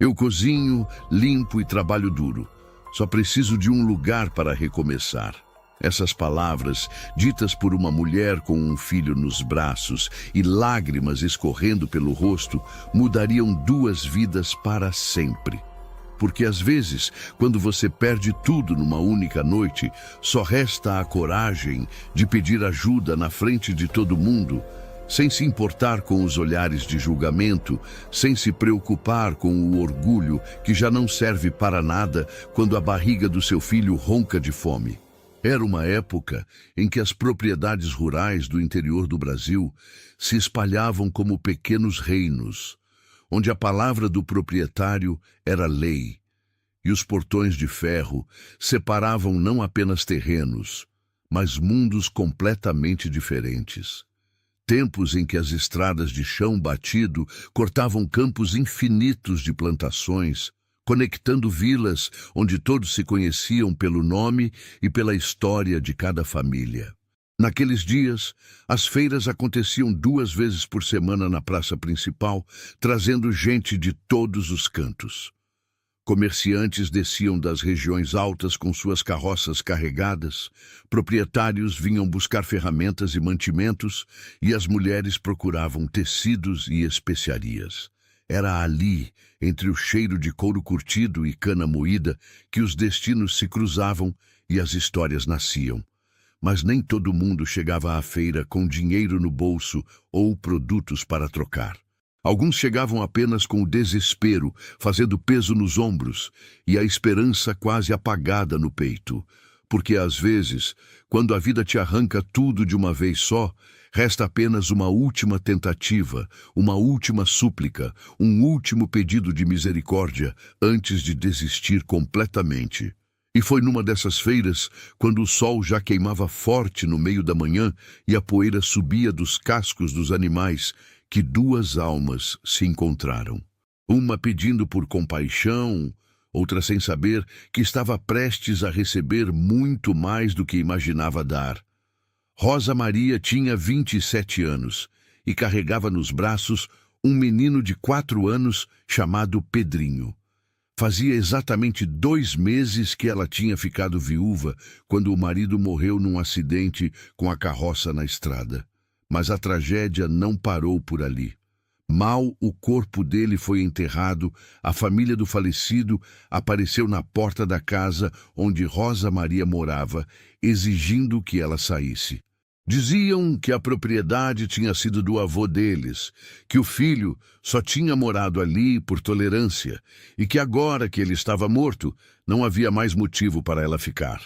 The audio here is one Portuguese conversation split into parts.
Eu cozinho, limpo e trabalho duro. Só preciso de um lugar para recomeçar. Essas palavras, ditas por uma mulher com um filho nos braços e lágrimas escorrendo pelo rosto, mudariam duas vidas para sempre. Porque às vezes, quando você perde tudo numa única noite, só resta a coragem de pedir ajuda na frente de todo mundo, sem se importar com os olhares de julgamento, sem se preocupar com o orgulho que já não serve para nada quando a barriga do seu filho ronca de fome. Era uma época em que as propriedades rurais do interior do Brasil se espalhavam como pequenos reinos, onde a palavra do proprietário era lei, e os portões de ferro separavam não apenas terrenos, mas mundos completamente diferentes. Tempos em que as estradas de chão batido cortavam campos infinitos de plantações, conectando vilas onde todos se conheciam pelo nome e pela história de cada família. Naqueles dias, as feiras aconteciam 2 vezes por semana na praça principal, trazendo gente de todos os cantos. Comerciantes desciam das regiões altas com suas carroças carregadas, proprietários vinham buscar ferramentas e mantimentos, e as mulheres procuravam tecidos e especiarias. Era ali, entre o cheiro de couro curtido e cana moída, que os destinos se cruzavam e as histórias nasciam. Mas nem todo mundo chegava à feira com dinheiro no bolso ou produtos para trocar. Alguns chegavam apenas com o desespero, fazendo peso nos ombros, e a esperança quase apagada no peito. Porque às vezes, quando a vida te arranca tudo de uma vez só, resta apenas uma última tentativa, uma última súplica, um último pedido de misericórdia antes de desistir completamente. E foi numa dessas feiras, quando o sol já queimava forte no meio da manhã e a poeira subia dos cascos dos animais, que 2 almas se encontraram. Uma pedindo por compaixão, outra sem saber que estava prestes a receber muito mais do que imaginava dar. Rosa Maria tinha 27 anos e carregava nos braços um menino de 4 anos chamado Pedrinho. Fazia exatamente 2 meses que ela tinha ficado viúva quando o marido morreu num acidente com a carroça na estrada. Mas a tragédia não parou por ali. Mal o corpo dele foi enterrado, a família do falecido apareceu na porta da casa onde Rosa Maria morava, exigindo que ela saísse. Diziam que a propriedade tinha sido do avô deles, que o filho só tinha morado ali por tolerância e que agora que ele estava morto, não havia mais motivo para ela ficar.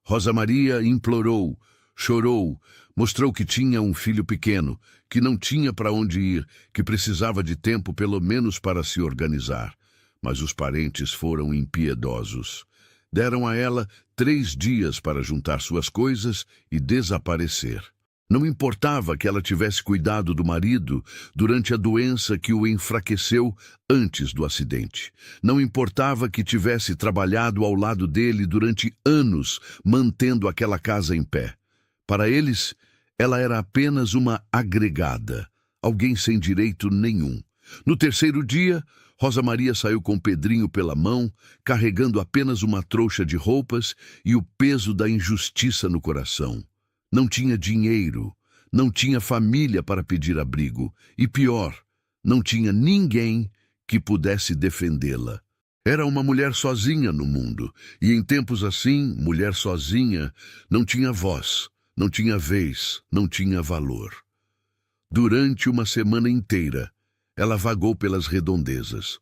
Rosa Maria implorou, chorou, mostrou que tinha um filho pequeno, que não tinha para onde ir, que precisava de tempo pelo menos para se organizar. Mas os parentes foram impiedosos. Deram a ela 3 dias para juntar suas coisas e desaparecer. Não importava que ela tivesse cuidado do marido durante a doença que o enfraqueceu antes do acidente. Não importava que tivesse trabalhado ao lado dele durante anos, mantendo aquela casa em pé. Para eles, ela era apenas uma agregada, alguém sem direito nenhum. No 3º dia, Rosa Maria saiu com Pedrinho pela mão, carregando apenas uma trouxa de roupas e o peso da injustiça no coração. Não tinha dinheiro, não tinha família para pedir abrigo e, pior, não tinha ninguém que pudesse defendê-la. Era uma mulher sozinha no mundo, e em tempos assim, mulher sozinha não tinha voz, não tinha vez, não tinha valor. Durante uma semana inteira, ela vagou pelas redondezas.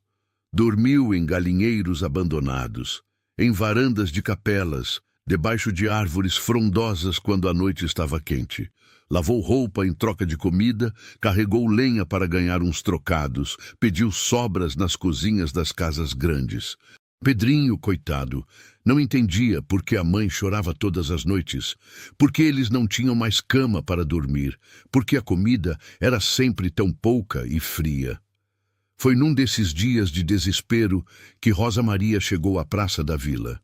Dormiu em galinheiros abandonados, em varandas de capelas, debaixo de árvores frondosas quando a noite estava quente. Lavou roupa em troca de comida, carregou lenha para ganhar uns trocados, pediu sobras nas cozinhas das casas grandes. Pedrinho, coitado, não entendia por que a mãe chorava todas as noites, porque eles não tinham mais cama para dormir, porque a comida era sempre tão pouca e fria. Foi num desses dias de desespero que Rosa Maria chegou à praça da vila.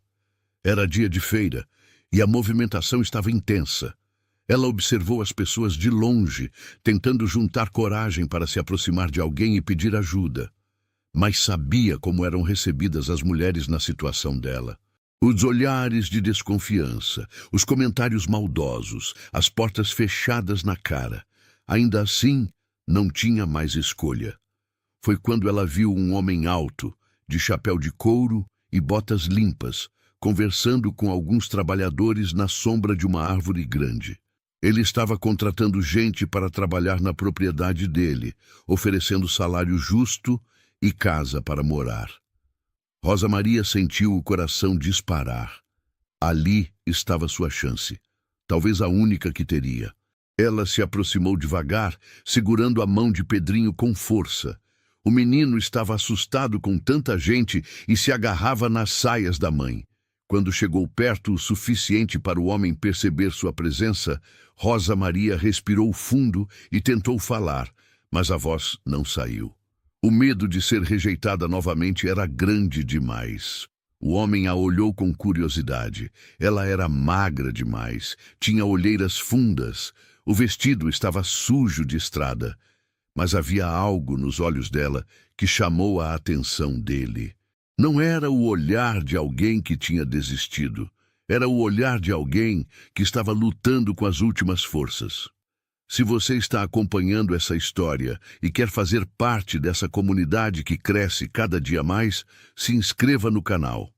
Era dia de feira e a movimentação estava intensa. Ela observou as pessoas de longe, tentando juntar coragem para se aproximar de alguém e pedir ajuda. mas sabia como eram recebidas as mulheres na situação dela. Os olhares de desconfiança, os comentários maldosos, as portas fechadas na cara. Ainda assim, não tinha mais escolha. Foi quando ela viu um homem alto, de chapéu de couro e botas limpas, conversando com alguns trabalhadores na sombra de uma árvore grande. Ele estava contratando gente para trabalhar na propriedade dele, oferecendo salário justo e casa para morar. Rosa Maria sentiu o coração disparar. Ali estava sua chance, talvez a única que teria. Ela se aproximou devagar, segurando a mão de Pedrinho com força. O menino estava assustado com tanta gente e se agarrava nas saias da mãe. Quando chegou perto o suficiente para o homem perceber sua presença, Rosa Maria respirou fundo e tentou falar, mas a voz não saiu. O medo de ser rejeitada novamente era grande demais. O homem a olhou com curiosidade. Ela era magra demais, tinha olheiras fundas, o vestido estava sujo de estrada, mas havia algo nos olhos dela que chamou a atenção dele. Não era o olhar de alguém que tinha desistido, era o olhar de alguém que estava lutando com as últimas forças. Se você está acompanhando essa história e quer fazer parte dessa comunidade que cresce cada dia mais, se inscreva no canal.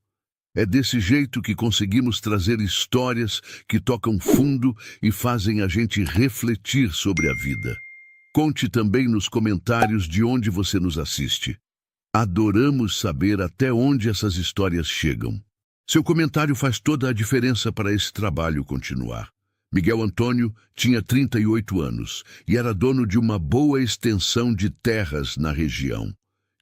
É desse jeito que conseguimos trazer histórias que tocam fundo e fazem a gente refletir sobre a vida. Conte também nos comentários de onde você nos assiste. Adoramos saber até onde essas histórias chegam. Seu comentário faz toda a diferença para esse trabalho continuar. Miguel Antônio tinha 38 anos e era dono de uma boa extensão de terras na região.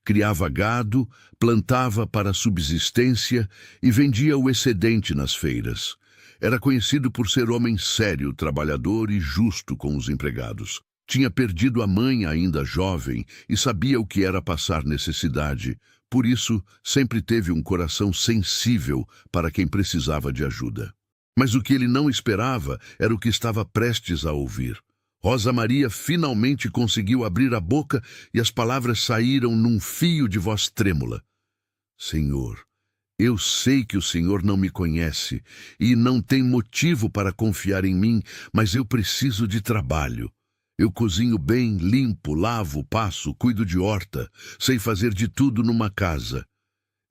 Criava gado, plantava para subsistência e vendia o excedente nas feiras. Era conhecido por ser homem sério, trabalhador e justo com os empregados. Tinha perdido a mãe ainda jovem e sabia o que era passar necessidade. Por isso, sempre teve um coração sensível para quem precisava de ajuda. Mas o que ele não esperava era o que estava prestes a ouvir. Rosa Maria finalmente conseguiu abrir a boca e as palavras saíram num fio de voz trêmula. Senhor, eu sei que o Senhor não me conhece e não tem motivo para confiar em mim, mas eu preciso de trabalho. Eu cozinho bem, limpo, lavo, passo, cuido de horta, sei fazer de tudo numa casa.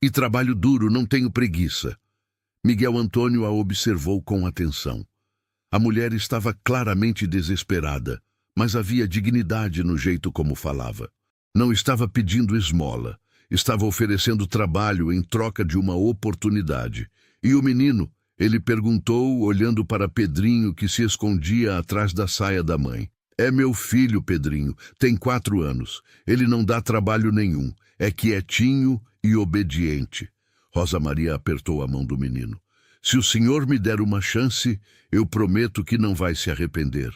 E trabalho duro, não tenho preguiça. Miguel Antônio a observou com atenção. A mulher estava claramente desesperada, mas havia dignidade no jeito como falava. Não estava pedindo esmola, estava oferecendo trabalho em troca de uma oportunidade. E o menino, ele perguntou, olhando para Pedrinho, que se escondia atrás da saia da mãe. É meu filho, Pedrinho, tem 4 anos. Ele não dá trabalho nenhum, é quietinho e obediente. Rosa Maria apertou a mão do menino. Se o senhor me der uma chance, eu prometo que não vai se arrepender.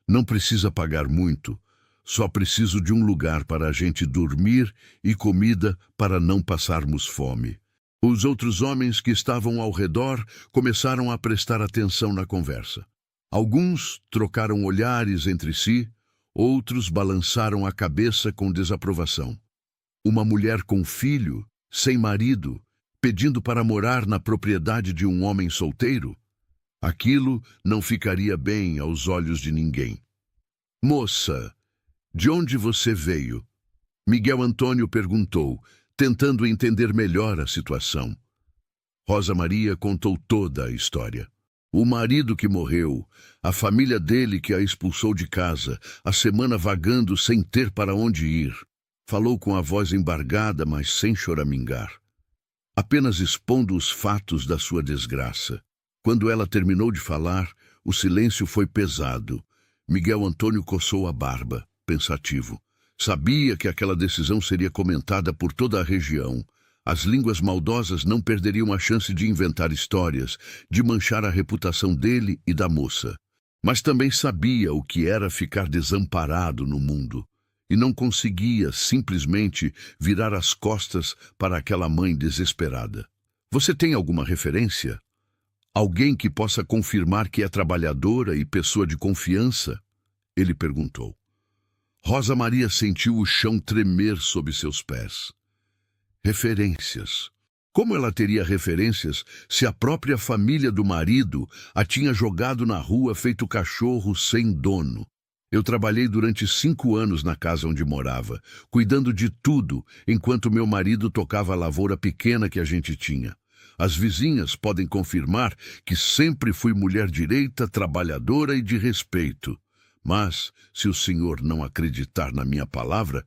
Não precisa pagar muito, só preciso de um lugar para a gente dormir e comida para não passarmos fome. Os outros homens que estavam ao redor começaram a prestar atenção na conversa. Alguns trocaram olhares entre si, outros balançaram a cabeça com desaprovação. Uma mulher com filho, sem marido, pedindo para morar na propriedade de um homem solteiro? Aquilo não ficaria bem aos olhos de ninguém. Moça, de onde você veio? Miguel Antônio perguntou, tentando entender melhor a situação. Rosa Maria contou toda a história. O marido que morreu, a família dele que a expulsou de casa, a semana vagando sem ter para onde ir. Falou com a voz embargada, mas sem choramingar, apenas expondo os fatos da sua desgraça. Quando ela terminou de falar, o silêncio foi pesado. Miguel Antônio coçou a barba, pensativo. Sabia que aquela decisão seria comentada por toda a região. As línguas maldosas não perderiam a chance de inventar histórias, de manchar a reputação dele e da moça. Mas também sabia o que era ficar desamparado no mundo. E não conseguia simplesmente virar as costas para aquela mãe desesperada. Você tem alguma referência? Alguém que possa confirmar que é trabalhadora e pessoa de confiança? Ele perguntou. Rosa Maria sentiu o chão tremer sob seus pés. Referências. Como ela teria referências se a própria família do marido a tinha jogado na rua feito cachorro sem dono? Eu trabalhei durante 5 anos na casa onde morava, cuidando de tudo, enquanto meu marido tocava a lavoura pequena que a gente tinha. As vizinhas podem confirmar que sempre fui mulher direita, trabalhadora e de respeito. Mas, se o senhor não acreditar na minha palavra,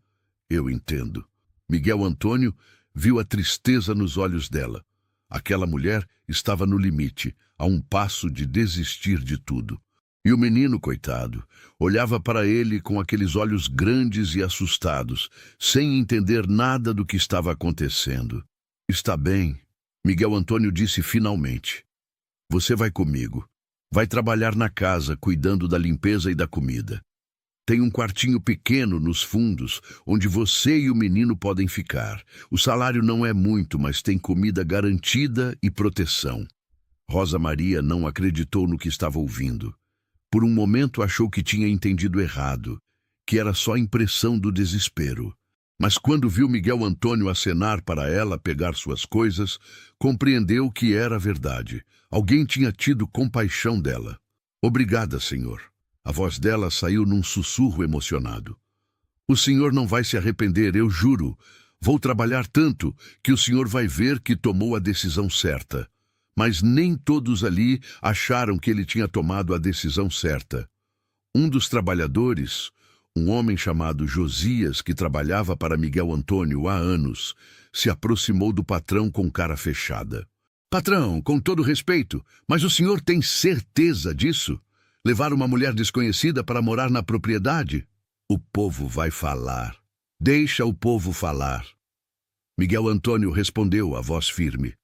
eu entendo. Miguel Antônio viu a tristeza nos olhos dela. Aquela mulher estava no limite, a um passo de desistir de tudo. E o menino, coitado, olhava para ele com aqueles olhos grandes e assustados, sem entender nada do que estava acontecendo. Está bem, Miguel Antônio disse finalmente. Você vai comigo. Vai trabalhar na casa, cuidando da limpeza e da comida. Tem um quartinho pequeno nos fundos, onde você e o menino podem ficar. O salário não é muito, mas tem comida garantida e proteção. Rosa Maria não acreditou no que estava ouvindo. Por um momento achou que tinha entendido errado, que era só impressão do desespero. Mas quando viu Miguel Antônio acenar para ela pegar suas coisas, compreendeu que era verdade. Alguém tinha tido compaixão dela. Obrigada, senhor. A voz dela saiu num sussurro emocionado. O senhor não vai se arrepender, eu juro. Vou trabalhar tanto que o senhor vai ver que tomou a decisão certa. Mas nem todos ali acharam que ele tinha tomado a decisão certa. Um dos trabalhadores, um homem chamado Josias, que trabalhava para Miguel Antônio há anos, se aproximou do patrão com cara fechada. Patrão, com todo respeito, mas o senhor tem certeza disso? Levar uma mulher desconhecida para morar na propriedade? O povo vai falar. Deixa o povo falar. Miguel Antônio respondeu, a voz firme.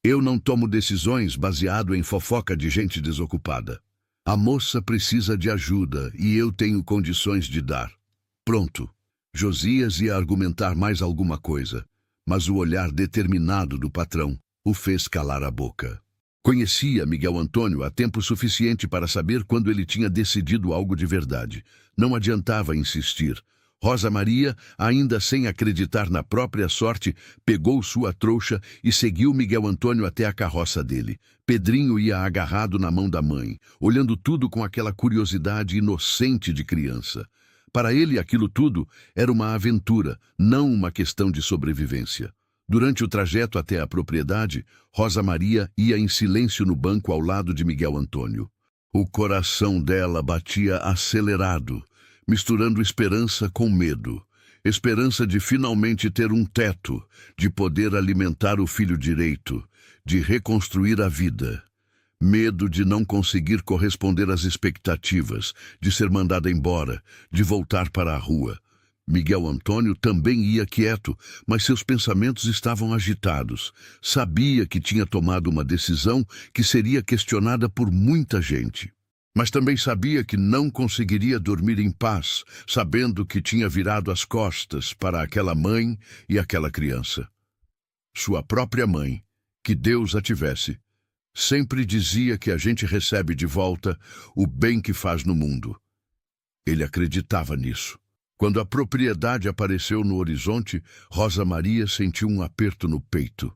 Eu não tomo decisões baseado em fofoca de gente desocupada. A moça precisa de ajuda e eu tenho condições de dar. Pronto. Josias ia argumentar mais alguma coisa, mas o olhar determinado do patrão o fez calar a boca. Conhecia Miguel Antônio há tempo suficiente para saber quando ele tinha decidido algo de verdade. Não adiantava insistir. Rosa Maria, ainda sem acreditar na própria sorte, pegou sua trouxa e seguiu Miguel Antônio até a carroça dele. Pedrinho ia agarrado na mão da mãe, olhando tudo com aquela curiosidade inocente de criança. Para ele, aquilo tudo era uma aventura, não uma questão de sobrevivência. Durante o trajeto até a propriedade, Rosa Maria ia em silêncio no banco ao lado de Miguel Antônio. O coração dela batia acelerado, misturando esperança com medo. Esperança de finalmente ter um teto, de poder alimentar o filho direito, de reconstruir a vida. Medo de não conseguir corresponder às expectativas, de ser mandada embora, de voltar para a rua. Miguel Antônio também ia quieto, mas seus pensamentos estavam agitados. Sabia que tinha tomado uma decisão que seria questionada por muita gente. Mas também sabia que não conseguiria dormir em paz, sabendo que tinha virado as costas para aquela mãe e aquela criança. Sua própria mãe, que Deus a tivesse, sempre dizia que a gente recebe de volta o bem que faz no mundo. Ele acreditava nisso. Quando a propriedade apareceu no horizonte, Rosa Maria sentiu um aperto no peito.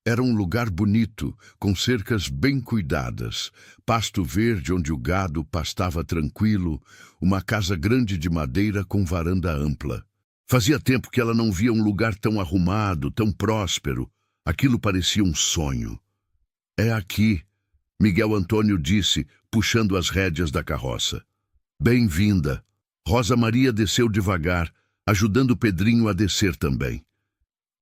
Era um lugar bonito, com cercas bem cuidadas, pasto verde onde o gado pastava tranquilo, uma casa grande de madeira com varanda ampla. Fazia tempo que ela não via um lugar tão arrumado, tão próspero. Aquilo parecia um sonho. É aqui, Miguel Antônio disse, puxando as rédeas da carroça. Bem-vinda. Rosa Maria desceu devagar, ajudando Pedrinho a descer também.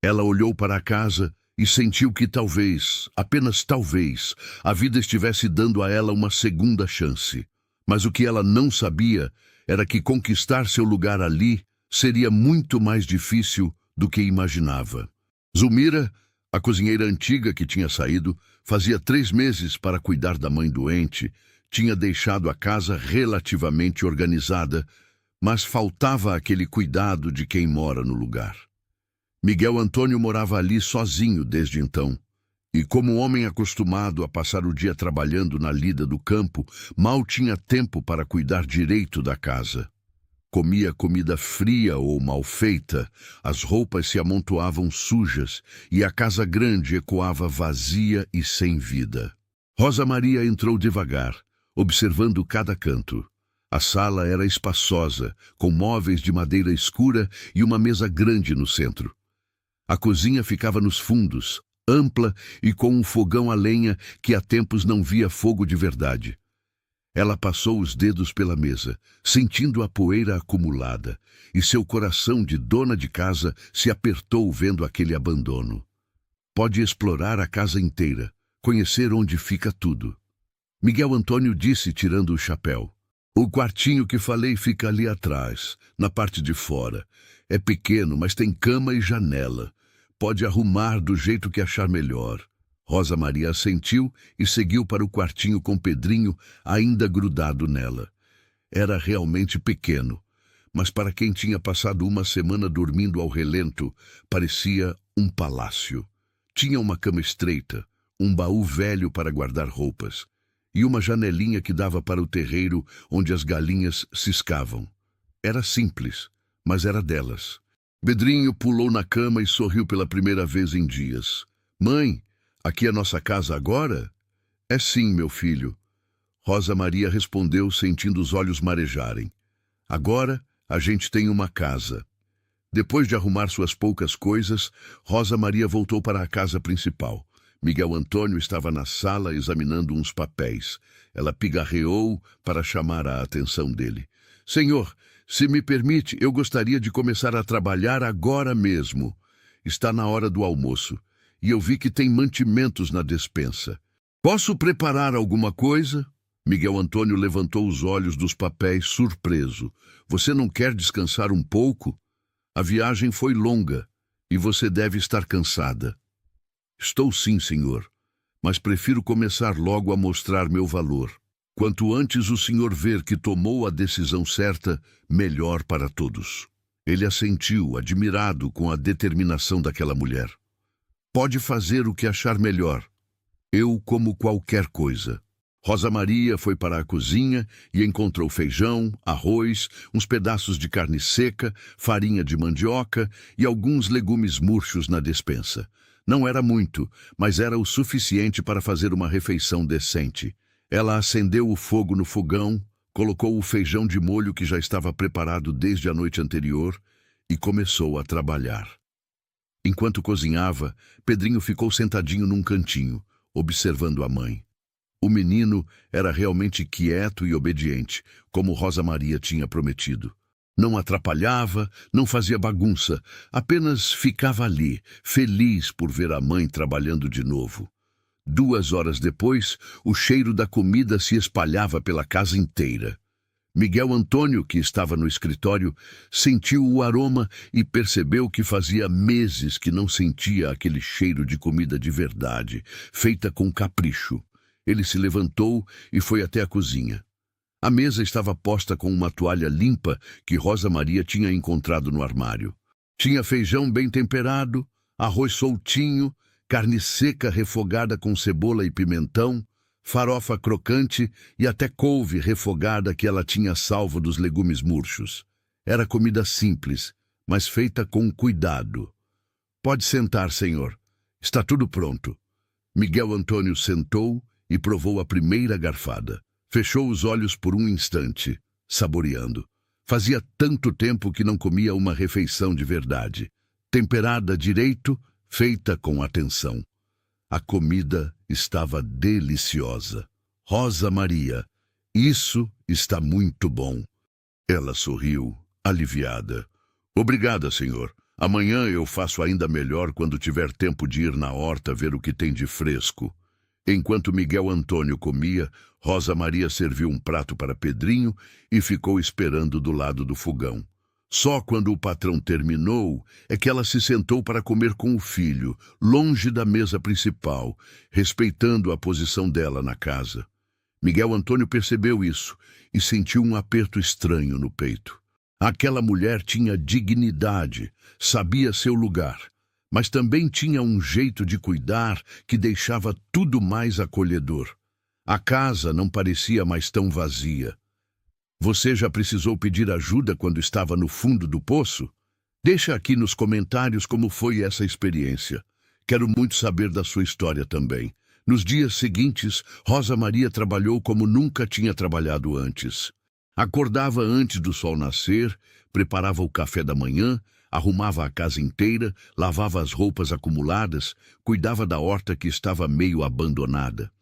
Ela olhou para a casa e sentiu que talvez, apenas talvez, a vida estivesse dando a ela uma segunda chance. Mas o que ela não sabia era que conquistar seu lugar ali seria muito mais difícil do que imaginava. Zulmira, a cozinheira antiga que tinha saído, fazia 3 meses para cuidar da mãe doente, tinha deixado a casa relativamente organizada, mas faltava aquele cuidado de quem mora no lugar. Miguel Antônio morava ali sozinho desde então, e como homem acostumado a passar o dia trabalhando na lida do campo, mal tinha tempo para cuidar direito da casa. Comia comida fria ou mal feita, as roupas se amontoavam sujas e a casa grande ecoava vazia e sem vida. Rosa Maria entrou devagar, observando cada canto. A sala era espaçosa, com móveis de madeira escura e uma mesa grande no centro. A cozinha ficava nos fundos, ampla e com um fogão a lenha que há tempos não via fogo de verdade. Ela passou os dedos pela mesa, sentindo a poeira acumulada, e seu coração de dona de casa se apertou vendo aquele abandono. Pode explorar a casa inteira, conhecer onde fica tudo. Miguel Antônio disse tirando o chapéu. O quartinho que falei fica ali atrás, na parte de fora. É pequeno, mas tem cama e janela. Pode arrumar do jeito que achar melhor. Rosa Maria assentiu e seguiu para o quartinho com Pedrinho ainda grudado nela. Era realmente pequeno, mas para quem tinha passado uma semana dormindo ao relento, parecia um palácio. Tinha uma cama estreita, um baú velho para guardar roupas e uma janelinha que dava para o terreiro onde as galinhas ciscavam. Era simples, mas era delas. Pedrinho pulou na cama e sorriu pela primeira vez em dias. Mãe, aqui é nossa casa agora? É sim, meu filho. Rosa Maria respondeu sentindo os olhos marejarem. Agora a gente tem uma casa. Depois de arrumar suas poucas coisas, Rosa Maria voltou para a casa principal. Miguel Antônio estava na sala examinando uns papéis. Ela pigarreou para chamar a atenção dele. Senhor, se me permite, eu gostaria de começar a trabalhar agora mesmo. Está na hora do almoço. E eu vi que tem mantimentos na despensa. Posso preparar alguma coisa? Miguel Antônio levantou os olhos dos papéis, surpreso. Você não quer descansar um pouco? A viagem foi longa e você deve estar cansada. Estou sim, senhor, mas prefiro começar logo a mostrar meu valor. Quanto antes o senhor ver que tomou a decisão certa, melhor para todos. Ele assentiu, admirado com a determinação daquela mulher. Pode fazer o que achar melhor. Eu como qualquer coisa. Rosa Maria foi para a cozinha e encontrou feijão, arroz, uns pedaços de carne seca, farinha de mandioca e alguns legumes murchos na despensa. Não era muito, mas era o suficiente para fazer uma refeição decente. Ela acendeu o fogo no fogão, colocou o feijão de molho que já estava preparado desde a noite anterior e começou a trabalhar. Enquanto cozinhava, Pedrinho ficou sentadinho num cantinho, observando a mãe. O menino era realmente quieto e obediente, como Rosa Maria tinha prometido. Não atrapalhava, não fazia bagunça, apenas ficava ali, feliz por ver a mãe trabalhando de novo. 2 horas depois, o cheiro da comida se espalhava pela casa inteira. Miguel Antônio, que estava no escritório, sentiu o aroma e percebeu que fazia meses que não sentia aquele cheiro de comida de verdade, feita com capricho. Ele se levantou e foi até a cozinha. A mesa estava posta com uma toalha limpa que Rosa Maria tinha encontrado no armário. Tinha feijão bem temperado, arroz soltinho, carne seca refogada com cebola e pimentão, farofa crocante e até couve refogada que ela tinha salvo dos legumes murchos. Era comida simples, mas feita com cuidado. Pode sentar, senhor. Está tudo pronto. Miguel Antônio sentou e provou a primeira garfada. Fechou os olhos por um instante, saboreando. Fazia tanto tempo que não comia uma refeição de verdade. Temperada direito, feita com atenção. A comida estava deliciosa. Rosa Maria, isso está muito bom. Ela sorriu, aliviada. Obrigada, senhor. Amanhã eu faço ainda melhor quando tiver tempo de ir na horta ver o que tem de fresco. Enquanto Miguel Antônio comia, Rosa Maria serviu um prato para Pedrinho e ficou esperando do lado do fogão. Só quando o patrão terminou é que ela se sentou para comer com o filho, longe da mesa principal, respeitando a posição dela na casa. Miguel Antônio percebeu isso e sentiu um aperto estranho no peito. Aquela mulher tinha dignidade, sabia seu lugar, mas também tinha um jeito de cuidar que deixava tudo mais acolhedor. A casa não parecia mais tão vazia. Você já precisou pedir ajuda quando estava no fundo do poço? Deixa aqui nos comentários como foi essa experiência. Quero muito saber da sua história também. Nos dias seguintes, Rosa Maria trabalhou como nunca tinha trabalhado antes. Acordava antes do sol nascer, preparava o café da manhã, arrumava a casa inteira, lavava as roupas acumuladas, cuidava da horta que estava meio abandonada.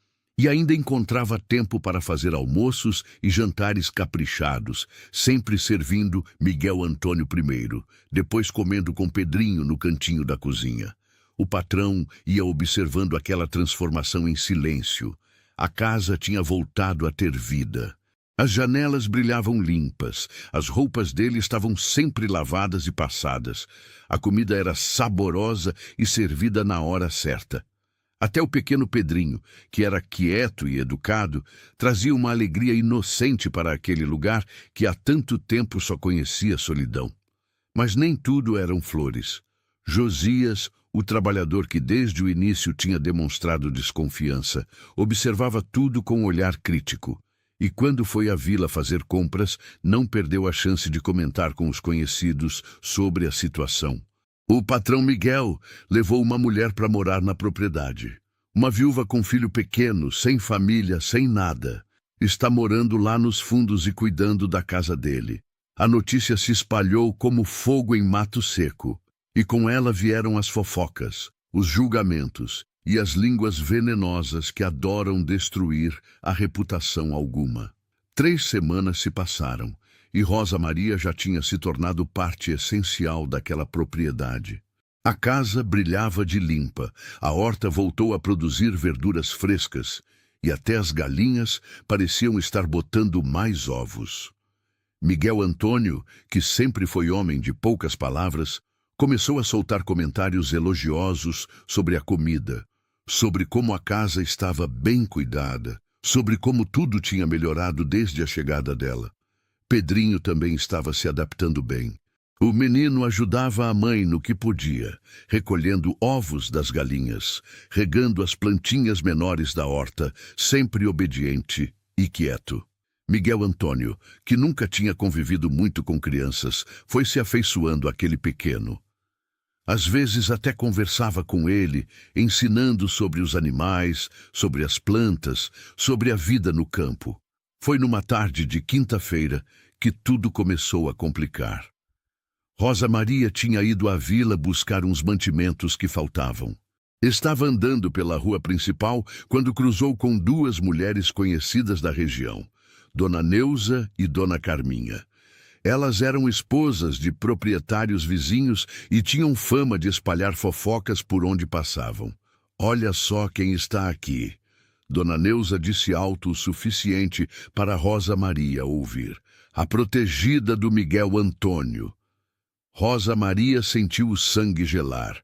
E ainda encontrava tempo para fazer almoços e jantares caprichados, sempre servindo Miguel Antônio primeiro, depois comendo com Pedrinho no cantinho da cozinha. O patrão ia observando aquela transformação em silêncio. A casa tinha voltado a ter vida. As janelas brilhavam limpas, as roupas dele estavam sempre lavadas e passadas. A comida era saborosa e servida na hora certa. Até o pequeno Pedrinho, que era quieto e educado, trazia uma alegria inocente para aquele lugar que há tanto tempo só conhecia solidão. Mas nem tudo eram flores. Josias, o trabalhador que desde o início tinha demonstrado desconfiança, observava tudo com um olhar crítico. E quando foi à vila fazer compras, não perdeu a chance de comentar com os conhecidos sobre a situação. O patrão Miguel levou uma mulher para morar na propriedade. Uma viúva com filho pequeno, sem família, sem nada. Está morando lá nos fundos e cuidando da casa dele. A notícia se espalhou como fogo em mato seco. E com ela vieram as fofocas, os julgamentos e as línguas venenosas que adoram destruir a reputação alguma. 3 semanas se passaram. E Rosa Maria já tinha se tornado parte essencial daquela propriedade. A casa brilhava de limpa, a horta voltou a produzir verduras frescas, e até as galinhas pareciam estar botando mais ovos. Miguel Antônio, que sempre foi homem de poucas palavras, começou a soltar comentários elogiosos sobre a comida, sobre como a casa estava bem cuidada, sobre como tudo tinha melhorado desde a chegada dela. Pedrinho também estava se adaptando bem. O menino ajudava a mãe no que podia, recolhendo ovos das galinhas, regando as plantinhas menores da horta, sempre obediente e quieto. Miguel Antônio, que nunca tinha convivido muito com crianças, foi se afeiçoando àquele pequeno. Às vezes até conversava com ele, ensinando sobre os animais, sobre as plantas, sobre a vida no campo. Foi numa tarde de quinta-feira que tudo começou a complicar. Rosa Maria tinha ido à vila buscar uns mantimentos que faltavam. Estava andando pela rua principal quando cruzou com 2 mulheres conhecidas da região, Dona Neuza e Dona Carminha. Elas eram esposas de proprietários vizinhos e tinham fama de espalhar fofocas por onde passavam. Olha só quem está aqui. Dona Neuza disse alto o suficiente para Rosa Maria ouvir. A protegida do Miguel Antônio. Rosa Maria sentiu o sangue gelar.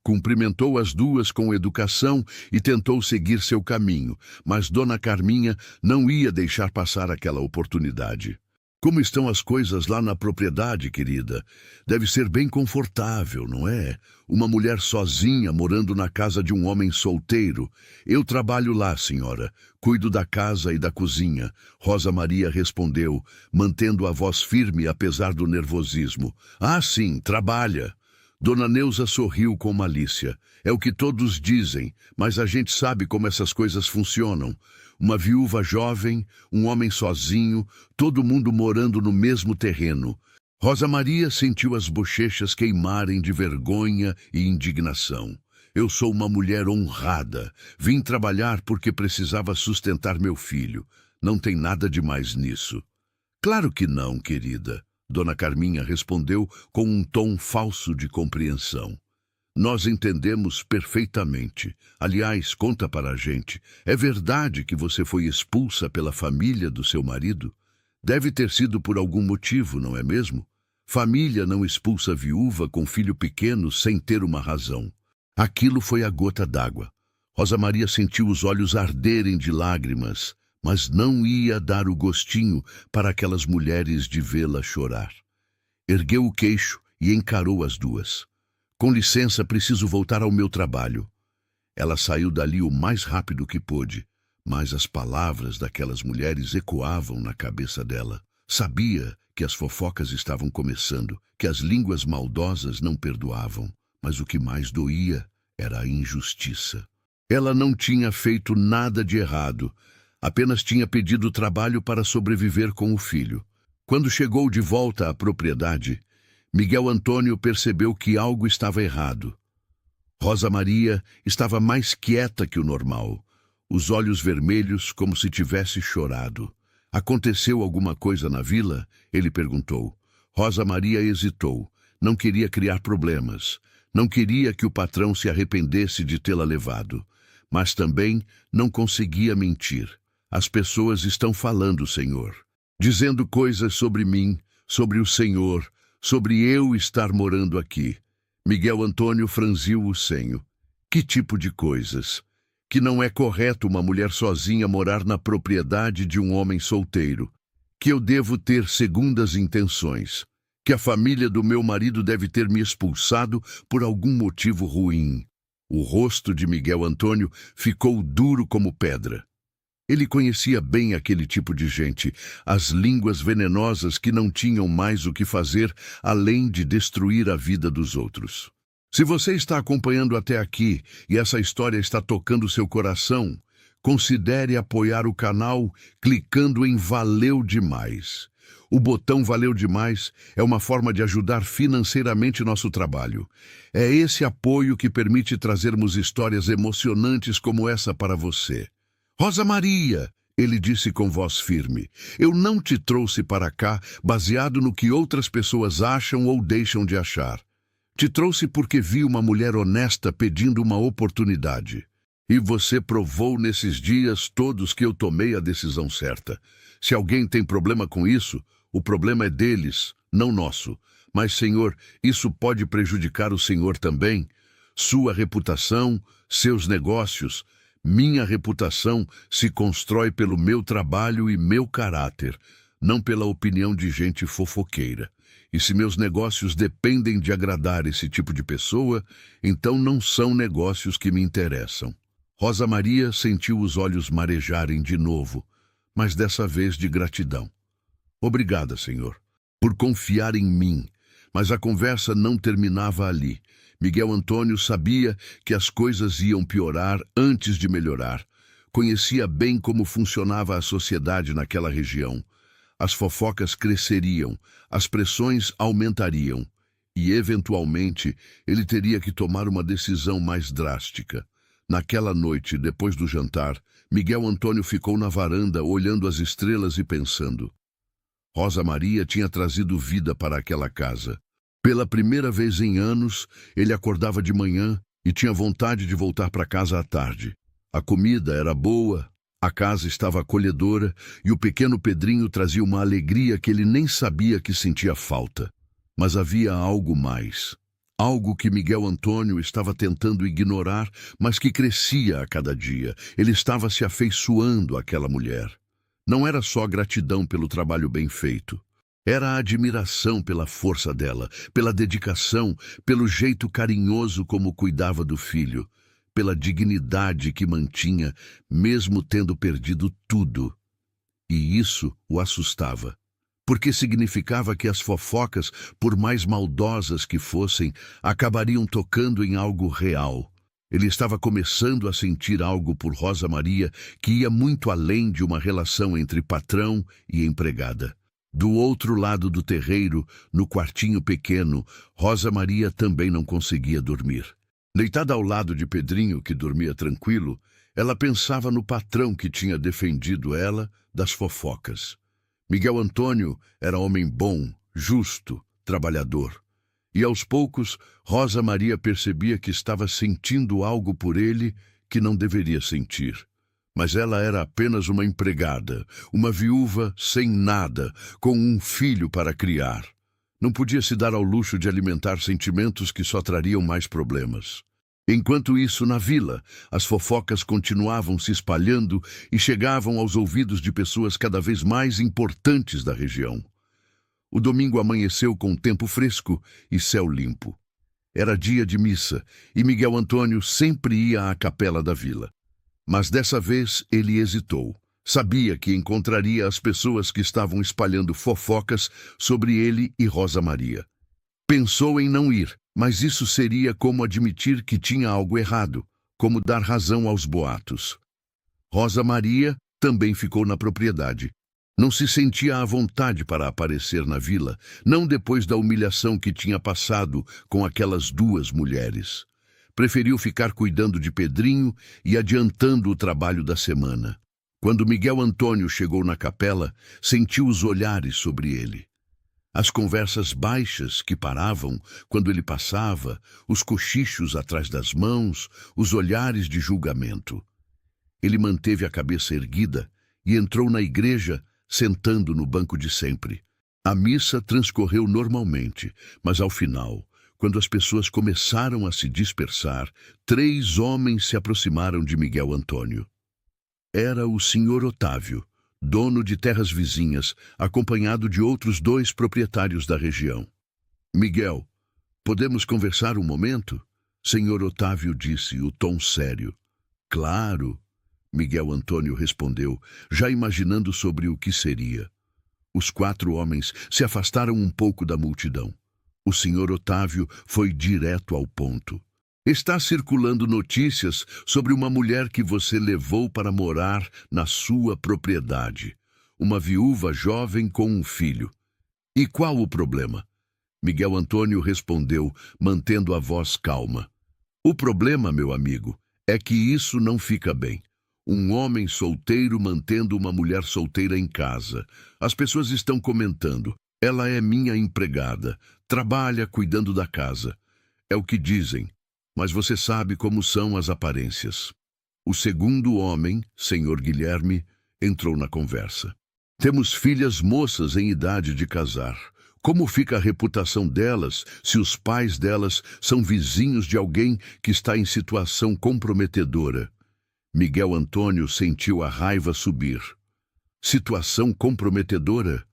Cumprimentou as 2 com educação e tentou seguir seu caminho, mas Dona Carminha não ia deixar passar aquela oportunidade. Como estão as coisas lá na propriedade, querida? Deve ser bem confortável, não é? Uma mulher sozinha morando na casa de um homem solteiro. Eu trabalho lá, senhora. Cuido da casa e da cozinha. Rosa Maria respondeu, mantendo a voz firme apesar do nervosismo. Ah, sim, trabalha. Dona Neuza sorriu com malícia. É o que todos dizem, mas a gente sabe como essas coisas funcionam. Uma viúva jovem, um homem sozinho, todo mundo morando no mesmo terreno. Rosa Maria sentiu as bochechas queimarem de vergonha e indignação. Eu sou uma mulher honrada. Vim trabalhar porque precisava sustentar meu filho. Não tem nada de mais nisso. Claro que não, querida. Dona Carminha respondeu com um tom falso de compreensão. Nós entendemos perfeitamente. Aliás, conta para a gente. É verdade que você foi expulsa pela família do seu marido? Deve ter sido por algum motivo, não é mesmo? Família não expulsa viúva com filho pequeno sem ter uma razão. Aquilo foi a gota d'água. Rosa Maria sentiu os olhos arderem de lágrimas, mas não ia dar o gostinho para aquelas mulheres de vê-la chorar. Ergueu o queixo e encarou as 2. Com licença, preciso voltar ao meu trabalho. Ela saiu dali o mais rápido que pôde, mas as palavras daquelas mulheres ecoavam na cabeça dela. Sabia que as fofocas estavam começando, que as línguas maldosas não perdoavam, mas o que mais doía era a injustiça. Ela não tinha feito nada de errado, apenas tinha pedido trabalho para sobreviver com o filho. Quando chegou de volta à propriedade, Miguel Antônio percebeu que algo estava errado. Rosa Maria estava mais quieta que o normal, os olhos vermelhos como se tivesse chorado. Aconteceu alguma coisa na vila? Ele perguntou. Rosa Maria hesitou. Não queria criar problemas. Não queria que o patrão se arrependesse de tê-la levado. Mas também não conseguia mentir. As pessoas estão falando, Senhor. Dizendo coisas sobre mim, sobre o Senhor, sobre eu estar morando aqui. Miguel Antônio franziu o senho. Que tipo de coisas? Que não é correto uma mulher sozinha morar na propriedade de um homem solteiro. Que eu devo ter segundas intenções. Que a família do meu marido deve ter me expulsado por algum motivo ruim. O rosto de Miguel Antônio ficou duro como pedra. Ele conhecia bem aquele tipo de gente, as línguas venenosas que não tinham mais o que fazer além de destruir a vida dos outros. Se você está acompanhando até aqui e essa história está tocando seu coração, considere apoiar o canal clicando em Valeu Demais. O botão Valeu Demais é uma forma de ajudar financeiramente nosso trabalho. É esse apoio que permite trazermos histórias emocionantes como essa para você. Rosa Maria, ele disse com voz firme, eu não te trouxe para cá baseado no que outras pessoas acham ou deixam de achar. Te trouxe porque vi uma mulher honesta pedindo uma oportunidade. E você provou nesses dias todos que eu tomei a decisão certa. Se alguém tem problema com isso, o problema é deles, não nosso. Mas, Senhor, isso pode prejudicar o Senhor também? Sua reputação, seus negócios. Minha reputação se constrói pelo meu trabalho e meu caráter, não pela opinião de gente fofoqueira. E se meus negócios dependem de agradar esse tipo de pessoa, então não são negócios que me interessam. Rosa Maria sentiu os olhos marejarem de novo, mas dessa vez de gratidão. Obrigada, Senhor, por confiar em mim. Mas a conversa não terminava ali. Miguel Antônio sabia que as coisas iam piorar antes de melhorar. Conhecia bem como funcionava a sociedade naquela região. As fofocas cresceriam, as pressões aumentariam. E, eventualmente, ele teria que tomar uma decisão mais drástica. Naquela noite, depois do jantar, Miguel Antônio ficou na varanda olhando as estrelas e pensando. Rosa Maria tinha trazido vida para aquela casa. Pela primeira vez em anos, ele acordava de manhã e tinha vontade de voltar para casa à tarde. A comida era boa, a casa estava acolhedora e o pequeno Pedrinho trazia uma alegria que ele nem sabia que sentia falta. Mas havia algo mais. Algo que Miguel Antônio estava tentando ignorar, mas que crescia a cada dia. Ele estava se afeiçoando àquela mulher. Não era só gratidão pelo trabalho bem feito. Era a admiração pela força dela, pela dedicação, pelo jeito carinhoso como cuidava do filho, pela dignidade que mantinha, mesmo tendo perdido tudo. E isso o assustava, porque significava que as fofocas, por mais maldosas que fossem, acabariam tocando em algo real. Ele estava começando a sentir algo por Rosa Maria que ia muito além de uma relação entre patrão e empregada. Do outro lado do terreiro, no quartinho pequeno, Rosa Maria também não conseguia dormir. Deitada ao lado de Pedrinho, que dormia tranquilo, ela pensava no patrão que tinha defendido ela das fofocas. Miguel Antônio era homem bom, justo, trabalhador. E aos poucos, Rosa Maria percebia que estava sentindo algo por ele que não deveria sentir. Mas ela era apenas uma empregada, uma viúva sem nada, com um filho para criar. Não podia se dar ao luxo de alimentar sentimentos que só trariam mais problemas. Enquanto isso, na vila, as fofocas continuavam se espalhando e chegavam aos ouvidos de pessoas cada vez mais importantes da região. O domingo amanheceu com tempo fresco e céu limpo. Era dia de missa e Miguel Antônio sempre ia à capela da vila. Mas dessa vez ele hesitou. Sabia que encontraria as pessoas que estavam espalhando fofocas sobre ele e Rosa Maria. Pensou em não ir, mas isso seria como admitir que tinha algo errado, como dar razão aos boatos. Rosa Maria também ficou na propriedade. Não se sentia à vontade para aparecer na vila, não depois da humilhação que tinha passado com aquelas duas mulheres. Preferiu ficar cuidando de Pedrinho e adiantando o trabalho da semana. Quando Miguel Antônio chegou na capela, sentiu os olhares sobre ele. As conversas baixas que paravam quando ele passava, os cochichos atrás das mãos, os olhares de julgamento. Ele manteve a cabeça erguida e entrou na igreja, sentando no banco de sempre. A missa transcorreu normalmente, mas ao final, quando as pessoas começaram a se dispersar, 3 homens se aproximaram de Miguel Antônio. Era o senhor Otávio, dono de terras vizinhas, acompanhado de outros 2 proprietários da região. Miguel, podemos conversar um momento? Senhor Otávio disse, o tom sério. Claro, Miguel Antônio respondeu, já imaginando sobre o que seria. Os 4 homens se afastaram um pouco da multidão. O senhor Otávio foi direto ao ponto. Está circulando notícias sobre uma mulher que você levou para morar na sua propriedade. Uma viúva jovem com um filho. E qual o problema? Miguel Antônio respondeu, mantendo a voz calma. O problema, meu amigo, é que isso não fica bem. Um homem solteiro mantendo uma mulher solteira em casa. As pessoas estão comentando. Ela é minha empregada. Trabalha cuidando da casa. É o que dizem. Mas você sabe como são as aparências. O segundo homem, senhor Guilherme, entrou na conversa. Temos filhas moças em idade de casar. Como fica a reputação delas se os pais delas são vizinhos de alguém que está em situação comprometedora? Miguel Antônio sentiu a raiva subir. Situação comprometedora?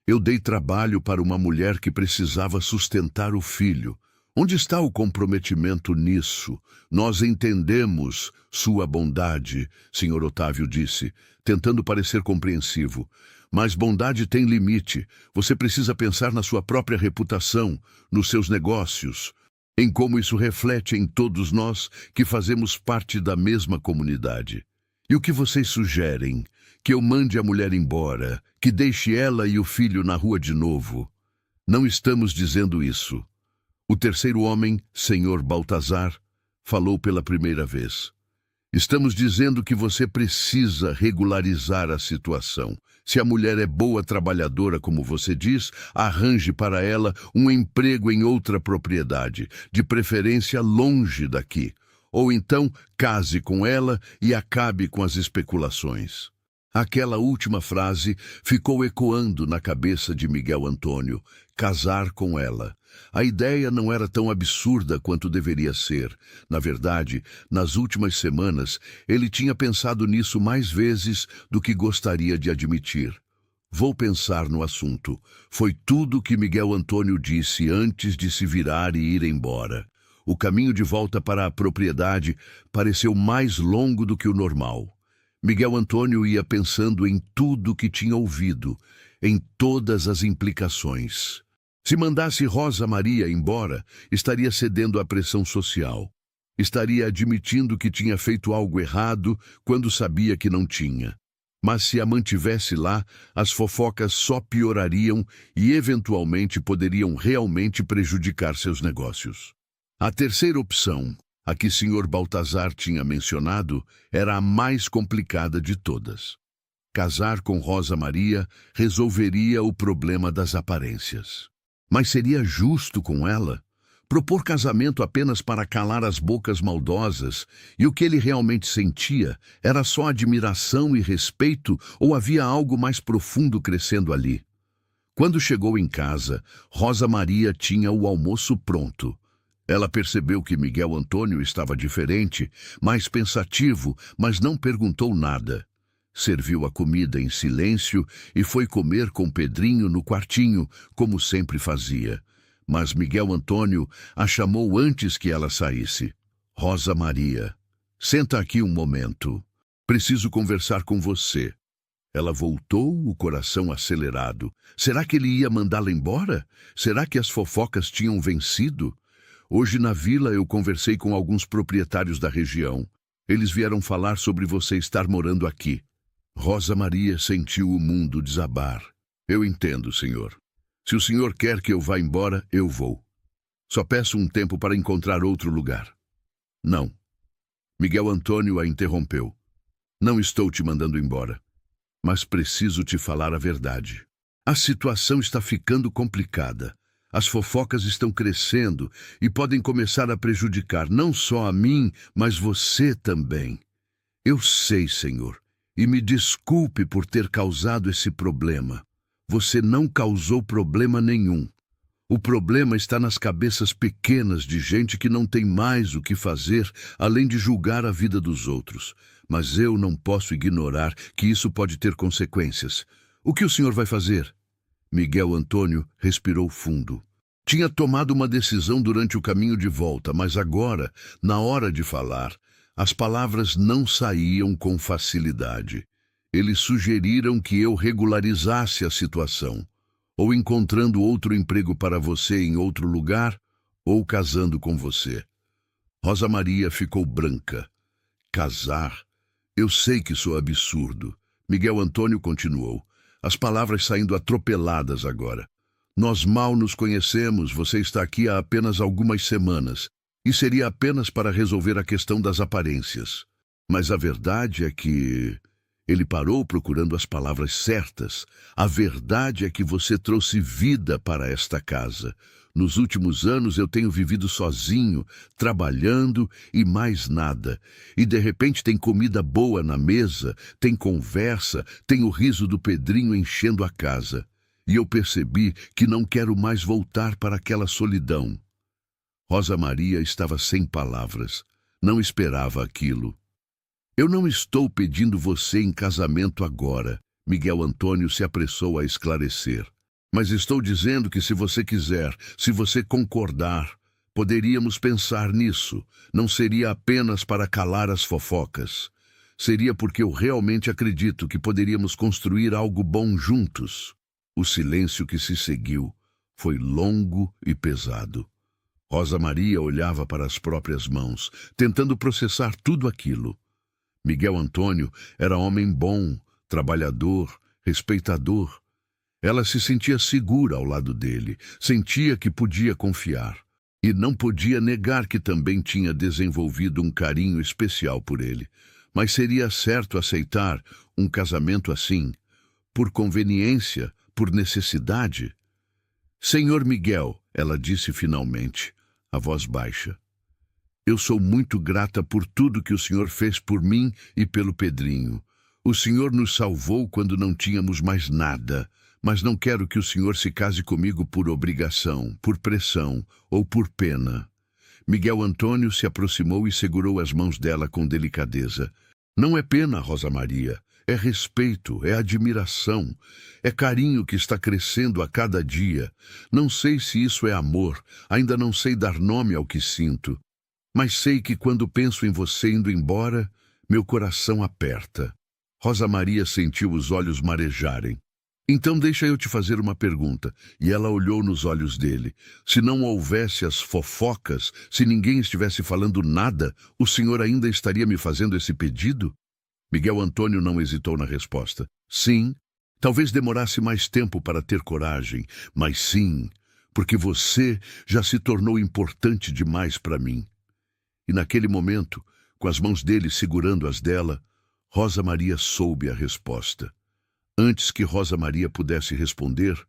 Eu dei trabalho para uma mulher que precisava sustentar o filho. Onde está o comprometimento nisso? Nós entendemos sua bondade, senhor Otávio disse, tentando parecer compreensivo. Mas bondade tem limite. Você precisa pensar na sua própria reputação, nos seus negócios, em como isso reflete em todos nós que fazemos parte da mesma comunidade. E o que vocês sugerem? Que eu mande a mulher embora, que deixe ela e o filho na rua de novo? Não estamos dizendo isso. O terceiro homem, senhor Baltazar, falou pela primeira vez. Estamos dizendo que você precisa regularizar a situação. Se a mulher é boa trabalhadora, como você diz, arranje para ela um emprego em outra propriedade, de preferência longe daqui. Ou então case com ela e acabe com as especulações. Aquela última frase ficou ecoando na cabeça de Miguel Antônio. Casar com ela. A ideia não era tão absurda quanto deveria ser. Na verdade, nas últimas semanas, ele tinha pensado nisso mais vezes do que gostaria de admitir. Vou pensar no assunto. Foi tudo que Miguel Antônio disse antes de se virar e ir embora. O caminho de volta para a propriedade pareceu mais longo do que o normal. Miguel Antônio ia pensando em tudo que tinha ouvido, em todas as implicações. Se mandasse Rosa Maria embora, estaria cedendo à pressão social. Estaria admitindo que tinha feito algo errado quando sabia que não tinha. Mas se a mantivesse lá, as fofocas só piorariam e eventualmente poderiam realmente prejudicar seus negócios. A terceira opção, a que Sr. Baltazar tinha mencionado, era a mais complicada de todas. Casar com Rosa Maria resolveria o problema das aparências. Mas seria justo com ela? Propor casamento apenas para calar as bocas maldosas, e o que ele realmente sentia era só admiração e respeito, ou havia algo mais profundo crescendo ali? Quando chegou em casa, Rosa Maria tinha o almoço pronto. Ela percebeu que Miguel Antônio estava diferente, mais pensativo, mas não perguntou nada. Serviu a comida em silêncio e foi comer com Pedrinho no quartinho, como sempre fazia. Mas Miguel Antônio a chamou antes que ela saísse. Rosa Maria, senta aqui um momento. Preciso conversar com você. Ela voltou, o coração acelerado. Será que ele ia mandá-la embora? Será que as fofocas tinham vencido? Hoje na vila eu conversei com alguns proprietários da região. Eles vieram falar sobre você estar morando aqui. Rosa Maria sentiu o mundo desabar. Eu entendo, senhor. Se o senhor quer que eu vá embora, eu vou. Só peço um tempo para encontrar outro lugar. Não. Miguel Antônio a interrompeu. Não estou te mandando embora, mas preciso te falar a verdade. A situação está ficando complicada. As fofocas estão crescendo e podem começar a prejudicar não só a mim, mas você também. Eu sei, senhor, e me desculpe por ter causado esse problema. Você não causou problema nenhum. O problema está nas cabeças pequenas de gente que não tem mais o que fazer além de julgar a vida dos outros. Mas eu não posso ignorar que isso pode ter consequências. O que o senhor vai fazer? Miguel Antônio respirou fundo. Tinha tomado uma decisão durante o caminho de volta, mas agora, na hora de falar, as palavras não saíam com facilidade. Eles sugeriram que eu regularizasse a situação, ou encontrando outro emprego para você em outro lugar, ou casando com você. Rosa Maria ficou branca. Casar? Eu sei que sou absurdo. Miguel Antônio continuou, as palavras saindo atropeladas agora. Nós mal nos conhecemos, você está aqui há apenas algumas semanas, e seria apenas para resolver a questão das aparências. Mas a verdade é que... Ele parou procurando as palavras certas. A verdade é que você trouxe vida para esta casa. Nos últimos anos eu tenho vivido sozinho, trabalhando e mais nada. E de repente tem comida boa na mesa, tem conversa, tem o riso do Pedrinho enchendo a casa. E eu percebi que não quero mais voltar para aquela solidão. Rosa Maria estava sem palavras. Não esperava aquilo. Eu não estou pedindo você em casamento agora, Miguel Antônio se apressou a esclarecer. Mas estou dizendo que se você quiser, se você concordar, poderíamos pensar nisso. Não seria apenas para calar as fofocas. Seria porque eu realmente acredito que poderíamos construir algo bom juntos. O silêncio que se seguiu foi longo e pesado. Rosa Maria olhava para as próprias mãos, tentando processar tudo aquilo. Miguel Antônio era homem bom, trabalhador, respeitador. Ela se sentia segura ao lado dele, sentia que podia confiar. E não podia negar que também tinha desenvolvido um carinho especial por ele. Mas seria certo aceitar um casamento assim, por conveniência, por necessidade? Senhor Miguel, ela disse finalmente, a voz baixa. Eu sou muito grata por tudo que o senhor fez por mim e pelo Pedrinho. O senhor nos salvou quando não tínhamos mais nada, mas não quero que o senhor se case comigo por obrigação, por pressão ou por pena. Miguel Antônio se aproximou e segurou as mãos dela com delicadeza. Não é pena, Rosa Maria. É respeito, é admiração, é carinho que está crescendo a cada dia. Não sei se isso é amor, ainda não sei dar nome ao que sinto. Mas sei que quando penso em você indo embora, meu coração aperta. Rosa Maria sentiu os olhos marejarem. Então deixa eu te fazer uma pergunta. E ela olhou nos olhos dele. Se não houvesse as fofocas, se ninguém estivesse falando nada, o senhor ainda estaria me fazendo esse pedido? Miguel Antônio não hesitou na resposta. Sim, talvez demorasse mais tempo para ter coragem, mas sim, porque você já se tornou importante demais para mim. E naquele momento, com as mãos dele segurando as dela, Rosa Maria soube a resposta. Antes que Rosa Maria pudesse responder,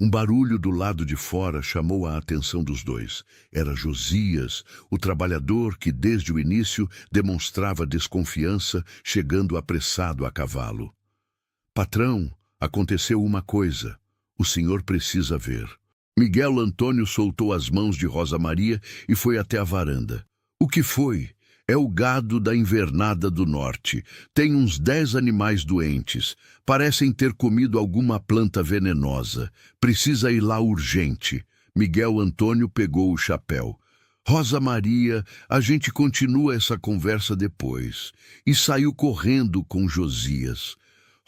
um barulho do lado de fora chamou a atenção dos dois. Era Josias, o trabalhador que desde o início demonstrava desconfiança, chegando apressado a cavalo. Patrão, aconteceu uma coisa. O senhor precisa ver. Miguel Antônio soltou as mãos de Rosa Maria e foi até a varanda. O que foi? É o gado da invernada do norte. Tem uns 10 animais doentes. Parecem ter comido alguma planta venenosa. Precisa ir lá urgente. Miguel Antônio pegou o chapéu. Rosa Maria, a gente continua essa conversa depois. E saiu correndo com Josias.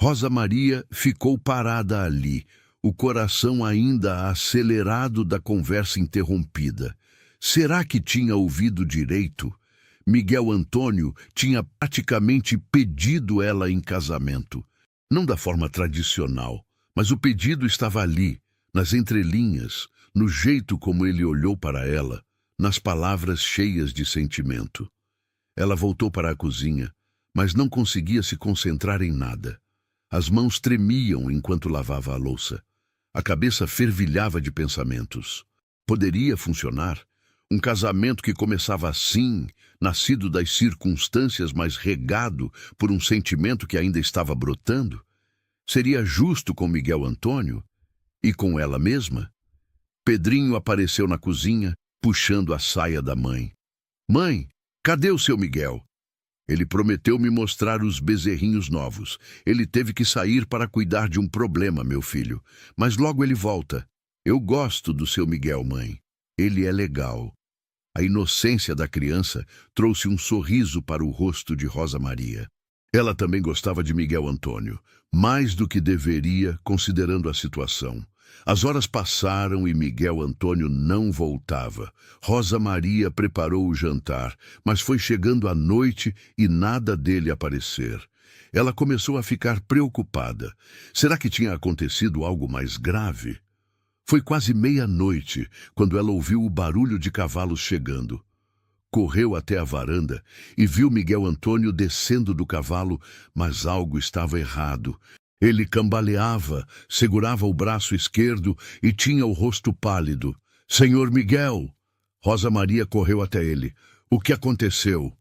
Rosa Maria ficou parada ali, o coração ainda acelerado da conversa interrompida. Será que tinha ouvido direito? Miguel Antônio tinha praticamente pedido ela em casamento. Não da forma tradicional, mas o pedido estava ali, nas entrelinhas, no jeito como ele olhou para ela, nas palavras cheias de sentimento. Ela voltou para a cozinha, mas não conseguia se concentrar em nada. As mãos tremiam enquanto lavava a louça. A cabeça fervilhava de pensamentos. Poderia funcionar? Um casamento que começava assim, nascido das circunstâncias, mas regado por um sentimento que ainda estava brotando? Seria justo com Miguel Antônio? E com ela mesma? Pedrinho apareceu na cozinha, puxando a saia da mãe. Mãe, cadê o seu Miguel? Ele prometeu me mostrar os bezerrinhos novos. Ele teve que sair para cuidar de um problema, meu filho. Mas logo ele volta. Eu gosto do seu Miguel, mãe. Ele é legal. A inocência da criança trouxe um sorriso para o rosto de Rosa Maria. Ela também gostava de Miguel Antônio, mais do que deveria, considerando a situação. As horas passaram e Miguel Antônio não voltava. Rosa Maria preparou o jantar, mas foi chegando a noite e nada dele aparecer. Ela começou a ficar preocupada. Será que tinha acontecido algo mais grave? Foi quase meia-noite quando ela ouviu o barulho de cavalos chegando. Correu até a varanda e viu Miguel Antônio descendo do cavalo, mas algo estava errado. Ele cambaleava, segurava o braço esquerdo e tinha o rosto pálido. Senhor Miguel! Rosa Maria correu até ele. O que aconteceu?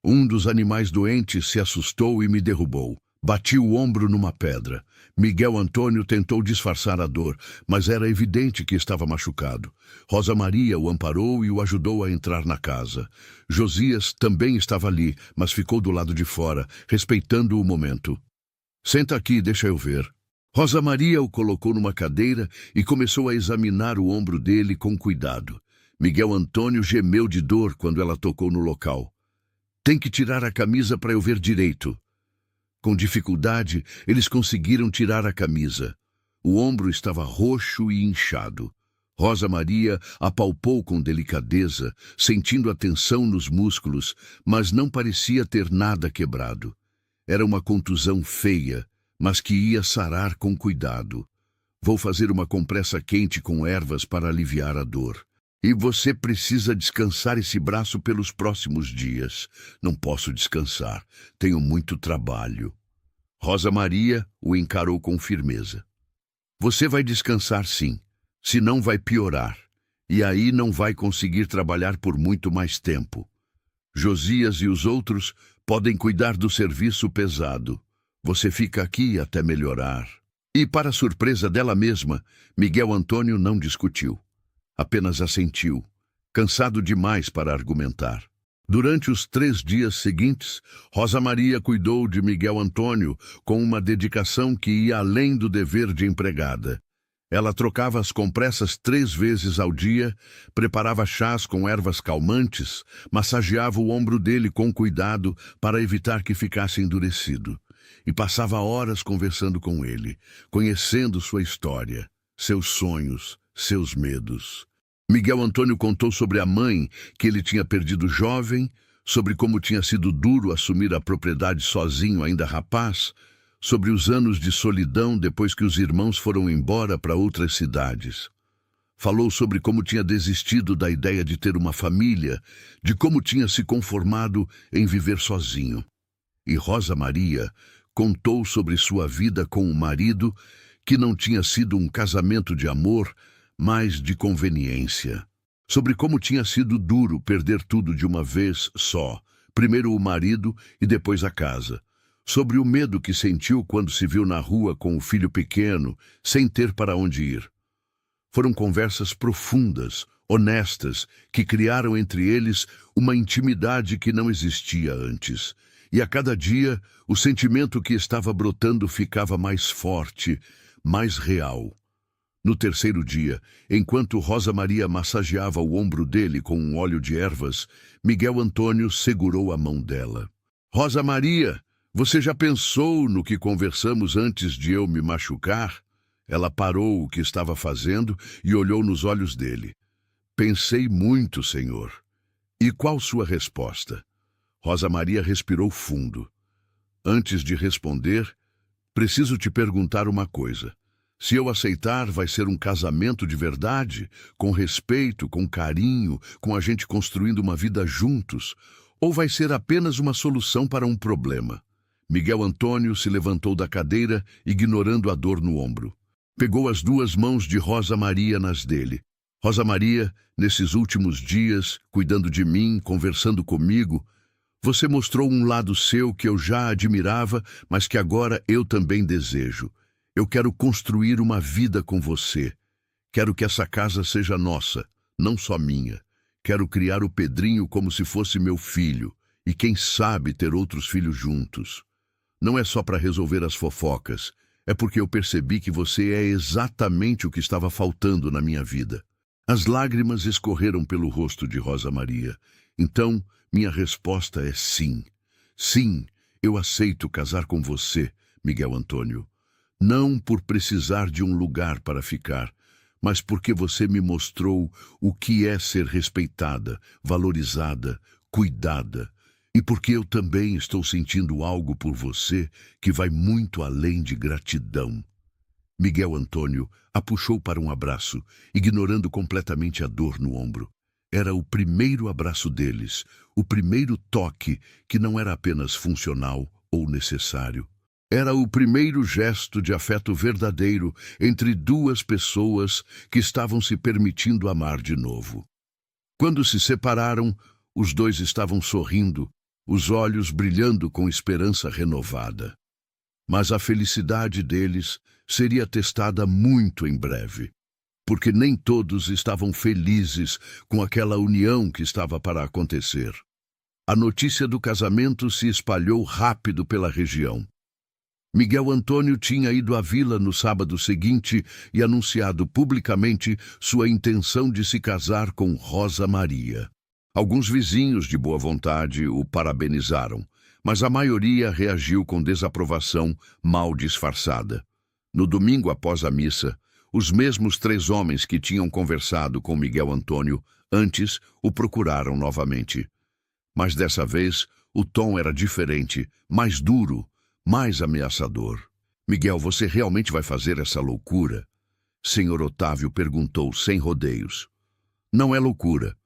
Um dos animais doentes se assustou e me derrubou. Bati o ombro numa pedra. Miguel Antônio tentou disfarçar a dor, mas era evidente que estava machucado. Rosa Maria o amparou e o ajudou a entrar na casa. Josias também estava ali, mas ficou do lado de fora, respeitando o momento. Senta aqui, deixa eu ver. Rosa Maria o colocou numa cadeira e começou a examinar o ombro dele com cuidado. Miguel Antônio gemeu de dor quando ela tocou no local. Tem que tirar a camisa para eu ver direito. Com dificuldade, eles conseguiram tirar a camisa. O ombro estava roxo e inchado. Rosa Maria apalpou com delicadeza, sentindo a tensão nos músculos, mas não parecia ter nada quebrado. Era uma contusão feia, mas que ia sarar com cuidado. Vou fazer uma compressa quente com ervas para aliviar a dor. E você precisa descansar esse braço pelos próximos dias. Não posso descansar. Tenho muito trabalho. Rosa Maria o encarou com firmeza. Você vai descansar sim, senão vai piorar. E aí não vai conseguir trabalhar por muito mais tempo. Josias e os outros podem cuidar do serviço pesado. Você fica aqui até melhorar. E, para surpresa dela mesma, Miguel Antônio não discutiu. Apenas assentiu, cansado demais para argumentar. Durante os 3 dias seguintes, Rosa Maria cuidou de Miguel Antônio com uma dedicação que ia além do dever de empregada. Ela trocava as compressas 3 vezes ao dia, preparava chás com ervas calmantes, massageava o ombro dele com cuidado para evitar que ficasse endurecido. E passava horas conversando com ele, conhecendo sua história, seus sonhos, seus medos. Miguel Antônio contou sobre a mãe que ele tinha perdido jovem, sobre como tinha sido duro assumir a propriedade sozinho ainda rapaz, sobre os anos de solidão depois que os irmãos foram embora para outras cidades. Falou sobre como tinha desistido da ideia de ter uma família, de como tinha se conformado em viver sozinho. E Rosa Maria contou sobre sua vida com o marido, que não tinha sido um casamento de amor, mas de conveniência. Sobre como tinha sido duro perder tudo de uma vez só, primeiro o marido e depois a casa. Sobre o medo que sentiu quando se viu na rua com o filho pequeno, sem ter para onde ir. Foram conversas profundas, honestas, que criaram entre eles uma intimidade que não existia antes. E a cada dia, o sentimento que estava brotando ficava mais forte, mais real. No 3º dia, enquanto Rosa Maria massageava o ombro dele com um óleo de ervas, Miguel Antônio segurou a mão dela. Rosa Maria, Você já pensou no que conversamos antes de eu me machucar? Ela parou o que estava fazendo e olhou nos olhos dele. Pensei muito, senhor. E qual sua resposta? Rosa Maria respirou fundo. Antes de responder, preciso te perguntar uma coisa. Se eu aceitar, vai ser um casamento de verdade, com respeito, com carinho, com a gente construindo uma vida juntos, ou vai ser apenas uma solução para um problema? Miguel Antônio se levantou da cadeira, ignorando a dor no ombro. Pegou as duas mãos de Rosa Maria nas dele. Rosa Maria, nesses últimos dias, cuidando de mim, conversando comigo, você mostrou um lado seu que eu já admirava, mas que agora eu também desejo. Eu quero construir uma vida com você. Quero que essa casa seja nossa, não só minha. Quero criar o Pedrinho como se fosse meu filho, e quem sabe ter outros filhos juntos. Não é só para resolver as fofocas, é porque eu percebi que você é exatamente o que estava faltando na minha vida. As lágrimas escorreram pelo rosto de Rosa Maria. Então, minha resposta é sim. Sim, eu aceito casar com você, Miguel Antônio. Não por precisar de um lugar para ficar, mas porque você me mostrou o que é ser respeitada, valorizada, cuidada. E porque eu também estou sentindo algo por você que vai muito além de gratidão. Miguel Antônio a puxou para um abraço, ignorando completamente a dor no ombro. Era o primeiro abraço deles, o primeiro toque que não era apenas funcional ou necessário. Era o primeiro gesto de afeto verdadeiro entre duas pessoas que estavam se permitindo amar de novo. Quando se separaram, os dois estavam sorrindo, os olhos brilhando com esperança renovada. Mas a felicidade deles seria testada muito em breve, porque nem todos estavam felizes com aquela união que estava para acontecer. A notícia do casamento se espalhou rápido pela região. Miguel Antônio tinha ido à vila no sábado seguinte e anunciado publicamente sua intenção de se casar com Rosa Maria. Alguns vizinhos de boa vontade o parabenizaram, mas a maioria reagiu com desaprovação mal disfarçada. No domingo após a missa, os mesmos 3 homens que tinham conversado com Miguel Antônio antes o procuraram novamente. Mas dessa vez, o tom era diferente, mais duro, mais ameaçador. Miguel, você realmente vai fazer essa loucura? Senhor Otávio perguntou sem rodeios. Não é loucura.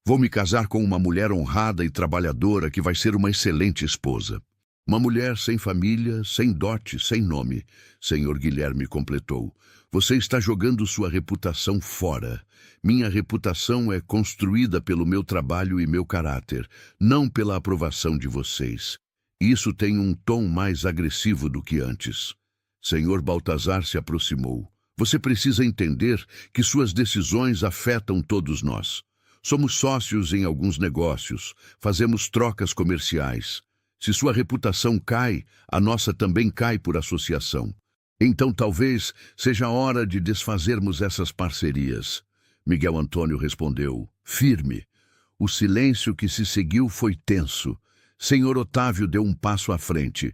Vou me casar com uma mulher honrada e trabalhadora que vai ser uma excelente esposa. Uma mulher sem família, sem dote, sem nome. Senhor Guilherme completou. Você está jogando sua reputação fora. Minha reputação é construída pelo meu trabalho e meu caráter, não pela aprovação de vocês. Isso tem um tom mais agressivo do que antes. Senhor Baltazar se aproximou. Você precisa entender que suas decisões afetam todos nós. Somos sócios em alguns negócios, fazemos trocas comerciais. Se sua reputação cai, a nossa também cai por associação. Então talvez seja a hora de desfazermos essas parcerias. Miguel Antônio respondeu, firme. O silêncio que se seguiu foi tenso. Senhor Otávio deu um passo à frente.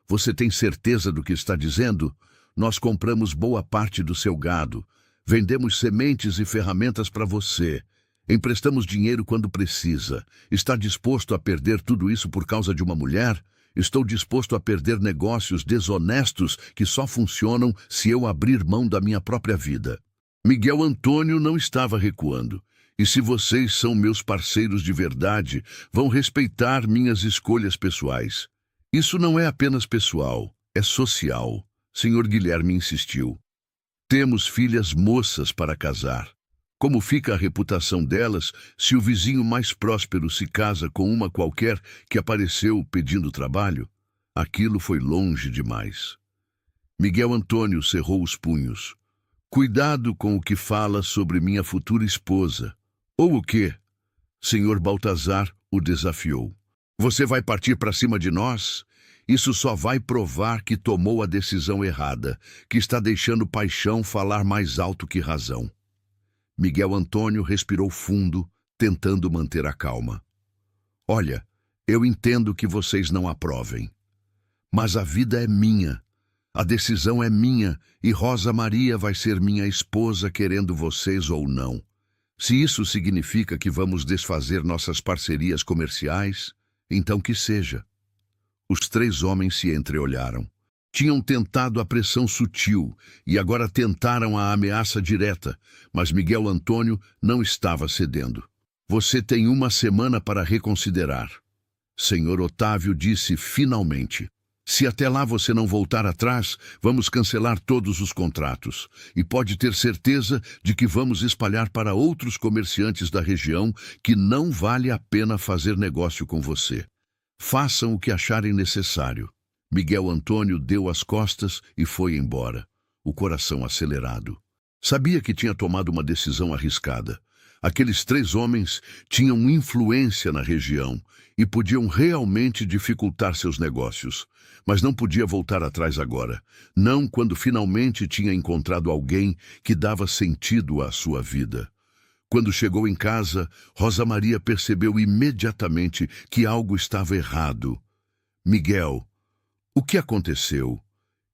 Você tem certeza do que está dizendo? Nós compramos boa parte do seu gado. Vendemos sementes e ferramentas para você. Emprestamos dinheiro quando precisa. Está disposto a perder tudo isso por causa de uma mulher? Estou disposto a perder negócios desonestos que só funcionam se eu abrir mão da minha própria vida. Miguel Antônio não estava recuando. E se vocês são meus parceiros de verdade, vão respeitar minhas escolhas pessoais. Isso não é apenas pessoal, é social. Senhor Guilherme insistiu. Temos filhas moças para casar. Como fica a reputação delas se o vizinho mais próspero se casa com uma qualquer que apareceu pedindo trabalho? Aquilo foi longe demais. Miguel Antônio cerrou os punhos. Cuidado com o que fala sobre minha futura esposa. Ou o quê? Senhor Baltazar o desafiou. Você vai partir para cima de nós? Isso só vai provar que tomou a decisão errada, que está deixando paixão falar mais alto que razão. Miguel Antônio respirou fundo, tentando manter a calma. Olha, eu entendo que vocês não aprovem. Mas a vida é minha. A decisão é minha e Rosa Maria vai ser minha esposa, querendo vocês ou não. Se isso significa que vamos desfazer nossas parcerias comerciais, então que seja. Os 3 homens se entreolharam. Tinham tentado a pressão sutil e agora tentaram a ameaça direta, mas Miguel Antônio não estava cedendo. Você tem 1 semana para reconsiderar. Senhor Otávio disse finalmente. Se até lá você não voltar atrás, vamos cancelar todos os contratos. E pode ter certeza de que vamos espalhar para outros comerciantes da região que não vale a pena fazer negócio com você. Façam o que acharem necessário. Miguel Antônio deu as costas e foi embora, o coração acelerado. Sabia que tinha tomado uma decisão arriscada. Aqueles 3 homens tinham influência na região e podiam realmente dificultar seus negócios. Mas não podia voltar atrás agora. Não quando finalmente tinha encontrado alguém que dava sentido à sua vida. Quando chegou em casa, Rosa Maria percebeu imediatamente que algo estava errado. Miguel, o que aconteceu?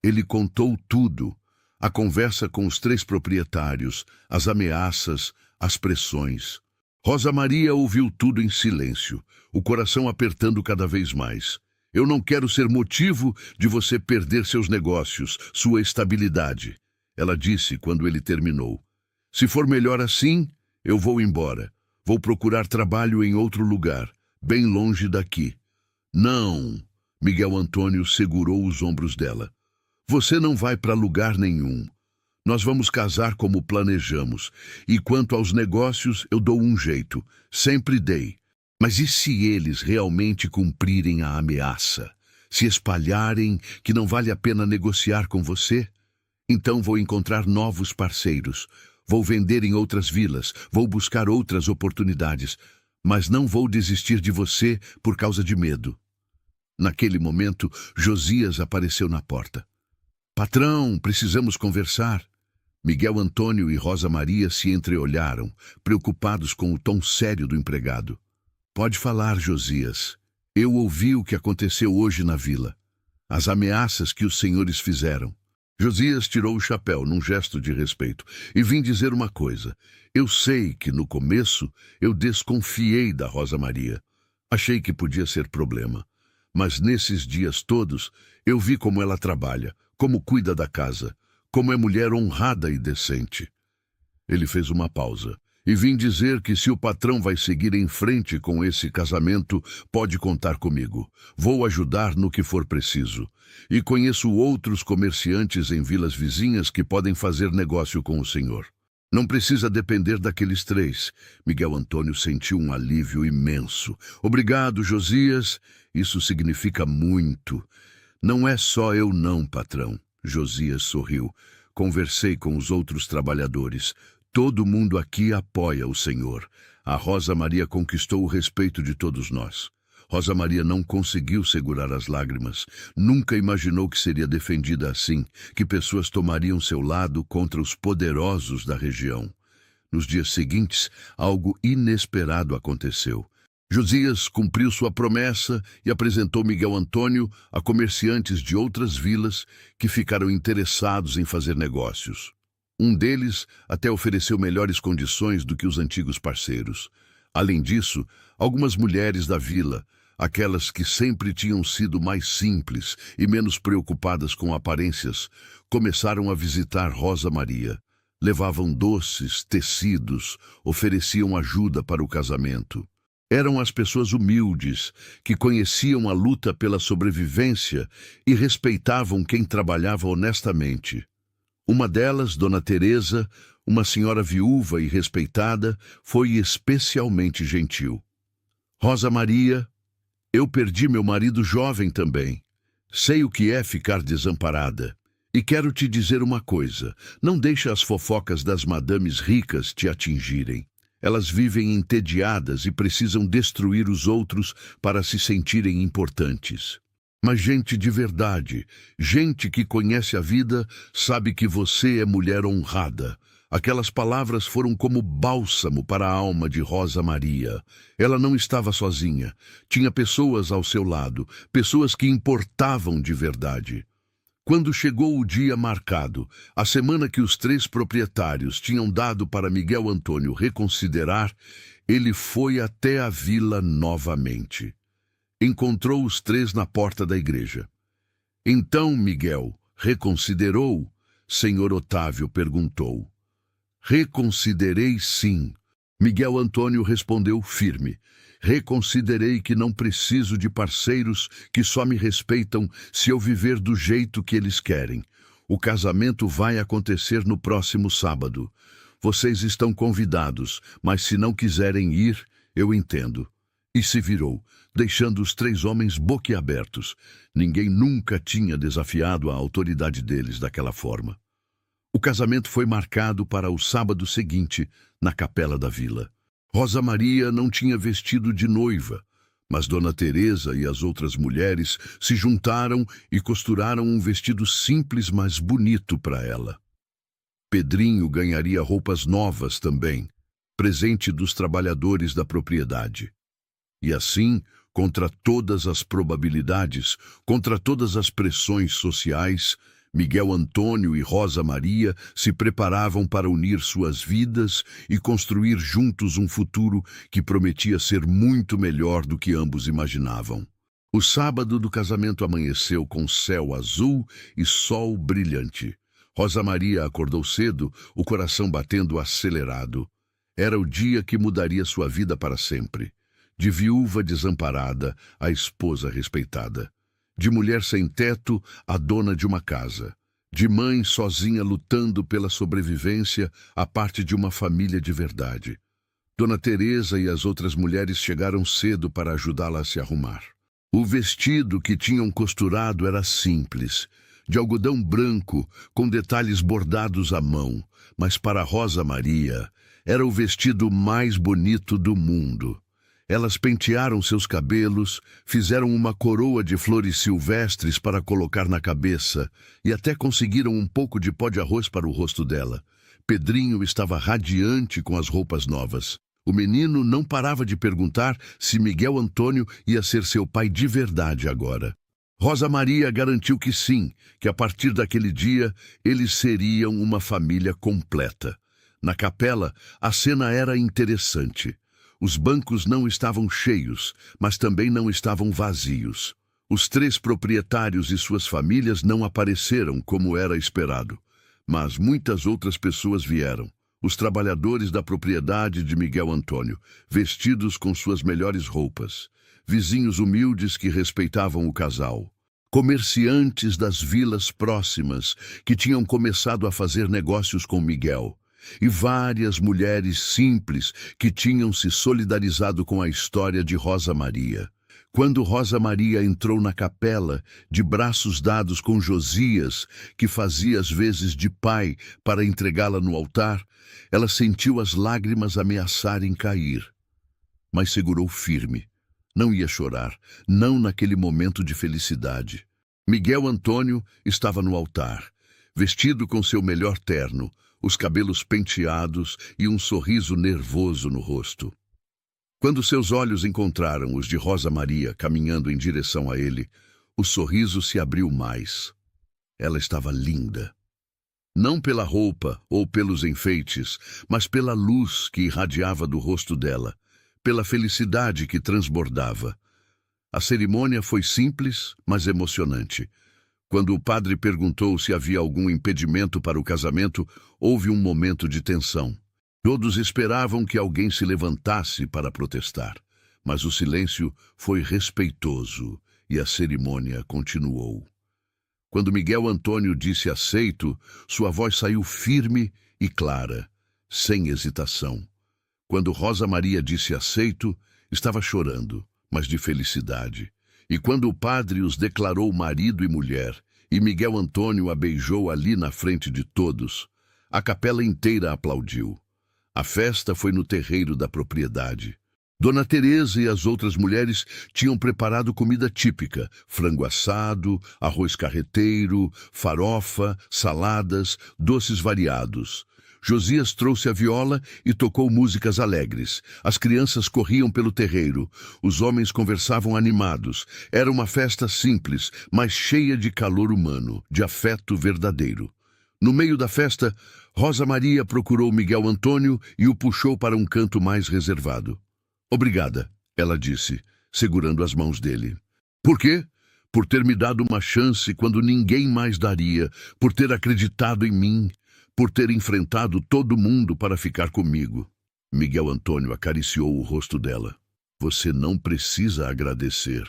Ele contou tudo. A conversa com os 3 proprietários, as ameaças, as pressões. Rosa Maria ouviu tudo em silêncio, o coração apertando cada vez mais. Eu não quero ser motivo de você perder seus negócios, sua estabilidade, ela disse quando ele terminou. Se for melhor assim, eu vou embora. Vou procurar trabalho em outro lugar, bem longe daqui. Não, Miguel Antônio segurou os ombros dela. Você não vai para lugar nenhum. Nós vamos casar como planejamos. E quanto aos negócios, eu dou um jeito. Sempre dei. Mas e se eles realmente cumprirem a ameaça? Se espalharem que não vale a pena negociar com você? Então vou encontrar novos parceiros. Vou vender em outras vilas. Vou buscar outras oportunidades. Mas não vou desistir de você por causa de medo. Naquele momento, Josias apareceu na porta. Patrão, precisamos conversar. Miguel Antônio e Rosa Maria se entreolharam, preocupados com o tom sério do empregado. Pode falar, Josias. Eu ouvi o que aconteceu hoje na vila. As ameaças que os senhores fizeram. Josias tirou o chapéu num gesto de respeito. E vim dizer uma coisa. Eu sei que no começo eu desconfiei da Rosa Maria. Achei que podia ser problema. Mas nesses dias todos eu vi como ela trabalha, como cuida da casa, como é mulher honrada e decente. Ele fez uma pausa. E vim dizer que se o patrão vai seguir em frente com esse casamento, pode contar comigo. Vou ajudar no que for preciso. E conheço outros comerciantes em vilas vizinhas que podem fazer negócio com o senhor. Não precisa depender daqueles 3. Miguel Antônio sentiu um alívio imenso. Obrigado, Josias. Isso significa muito. Não é só eu não, patrão. Josias sorriu. Conversei com os outros trabalhadores. Todo mundo aqui apoia o senhor. A Rosa Maria conquistou o respeito de todos nós. Rosa Maria não conseguiu segurar as lágrimas. Nunca imaginou que seria defendida assim, que pessoas tomariam seu lado contra os poderosos da região. Nos dias seguintes, algo inesperado aconteceu. Josias cumpriu sua promessa e apresentou Miguel Antônio a comerciantes de outras vilas que ficaram interessados em fazer negócios. Um deles até ofereceu melhores condições do que os antigos parceiros. Além disso, algumas mulheres da vila, aquelas que sempre tinham sido mais simples e menos preocupadas com aparências, começaram a visitar Rosa Maria. Levavam doces, tecidos, ofereciam ajuda para o casamento. Eram as pessoas humildes, que conheciam a luta pela sobrevivência e respeitavam quem trabalhava honestamente. Uma delas, Dona Teresa, uma senhora viúva e respeitada, foi especialmente gentil. Rosa Maria, eu perdi meu marido jovem também. Sei o que é ficar desamparada. E quero te dizer uma coisa, não deixe as fofocas das madames ricas te atingirem. Elas vivem entediadas e precisam destruir os outros para se sentirem importantes. Mas gente de verdade, gente que conhece a vida, sabe que você é mulher honrada. Aquelas palavras foram como bálsamo para a alma de Rosa Maria. Ela não estava sozinha. Tinha pessoas ao seu lado, pessoas que importavam de verdade. Quando chegou o dia marcado, a semana que os 3 proprietários tinham dado para Miguel Antônio reconsiderar, ele foi até a vila novamente. Encontrou os 3 na porta da igreja. Então Miguel reconsiderou? Senhor Otávio perguntou. Reconsiderei, sim. Miguel Antônio respondeu firme. Reconsiderei que não preciso de parceiros que só me respeitam se eu viver do jeito que eles querem. O casamento vai acontecer no próximo sábado. Vocês estão convidados, mas se não quiserem ir, eu entendo. E se virou, deixando os 3 homens boquiabertos. Ninguém nunca tinha desafiado a autoridade deles daquela forma. O casamento foi marcado para o sábado seguinte, na capela da vila. Rosa Maria não tinha vestido de noiva, mas Dona Teresa e as outras mulheres se juntaram e costuraram um vestido simples, mas bonito para ela. Pedrinho ganharia roupas novas também, presente dos trabalhadores da propriedade. E assim, contra todas as probabilidades, contra todas as pressões sociais, Miguel Antônio e Rosa Maria se preparavam para unir suas vidas e construir juntos um futuro que prometia ser muito melhor do que ambos imaginavam. O sábado do casamento amanheceu com céu azul e sol brilhante. Rosa Maria acordou cedo, o coração batendo acelerado. Era o dia que mudaria sua vida para sempre. De viúva desamparada, a esposa respeitada. De mulher sem teto, a dona de uma casa. De mãe sozinha lutando pela sobrevivência, a parte de uma família de verdade. Dona Teresa e as outras mulheres chegaram cedo para ajudá-la a se arrumar. O vestido que tinham costurado era simples, de algodão branco, com detalhes bordados à mão, mas para Rosa Maria era o vestido mais bonito do mundo. Elas pentearam seus cabelos, fizeram uma coroa de flores silvestres para colocar na cabeça e até conseguiram um pouco de pó de arroz para o rosto dela. Pedrinho estava radiante com as roupas novas. O menino não parava de perguntar se Miguel Antônio ia ser seu pai de verdade agora. Rosa Maria garantiu que sim, que a partir daquele dia eles seriam uma família completa. Na capela, a cena era interessante. Os bancos não estavam cheios, mas também não estavam vazios. Os 3 proprietários e suas famílias não apareceram como era esperado, mas muitas outras pessoas vieram. Os trabalhadores da propriedade de Miguel Antônio, vestidos com suas melhores roupas. Vizinhos humildes que respeitavam o casal. Comerciantes das vilas próximas que tinham começado a fazer negócios com Miguel. E várias mulheres simples que tinham se solidarizado com a história de Rosa Maria. Quando Rosa Maria entrou na capela, de braços dados com Josias, que fazia às vezes de pai para entregá-la no altar, ela sentiu as lágrimas ameaçarem cair. Mas segurou firme. Não ia chorar, não naquele momento de felicidade. Miguel Antônio estava no altar, vestido com seu melhor terno, os cabelos penteados e um sorriso nervoso no rosto. Quando seus olhos encontraram os de Rosa Maria caminhando em direção a ele, o sorriso se abriu mais. Ela estava linda. Não pela roupa ou pelos enfeites, mas pela luz que irradiava do rosto dela, pela felicidade que transbordava. A cerimônia foi simples, mas emocionante. Quando o padre perguntou se havia algum impedimento para o casamento, houve um momento de tensão. Todos esperavam que alguém se levantasse para protestar, mas o silêncio foi respeitoso e a cerimônia continuou. Quando Miguel Antônio disse aceito, sua voz saiu firme e clara, sem hesitação. Quando Rosa Maria disse aceito, estava chorando, mas de felicidade. E quando o padre os declarou marido e mulher, e Miguel Antônio a beijou ali na frente de todos, a capela inteira aplaudiu. A festa foi no terreiro da propriedade. Dona Teresa e as outras mulheres tinham preparado comida típica, frango assado, arroz carreteiro, farofa, saladas, doces variados. Josias trouxe a viola e tocou músicas alegres. As crianças corriam pelo terreiro. Os homens conversavam animados. Era uma festa simples, mas cheia de calor humano, de afeto verdadeiro. No meio da festa, Rosa Maria procurou Miguel Antônio e o puxou para um canto mais reservado. "Obrigada", ela disse, segurando as mãos dele. "Por quê?" "Por ter me dado uma chance quando ninguém mais daria, por ter acreditado em mim, por ter enfrentado todo mundo para ficar comigo." Miguel Antônio acariciou o rosto dela. "Você não precisa agradecer.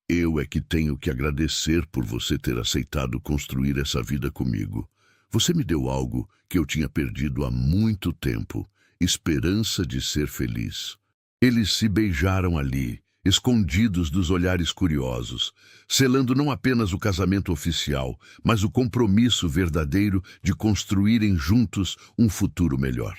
Eu é que tenho que agradecer por você ter aceitado construir essa vida comigo. Você me deu algo que eu tinha perdido há muito tempo, esperança de ser feliz." Eles se beijaram ali, escondidos dos olhares curiosos, selando não apenas o casamento oficial, mas o compromisso verdadeiro de construírem juntos um futuro melhor.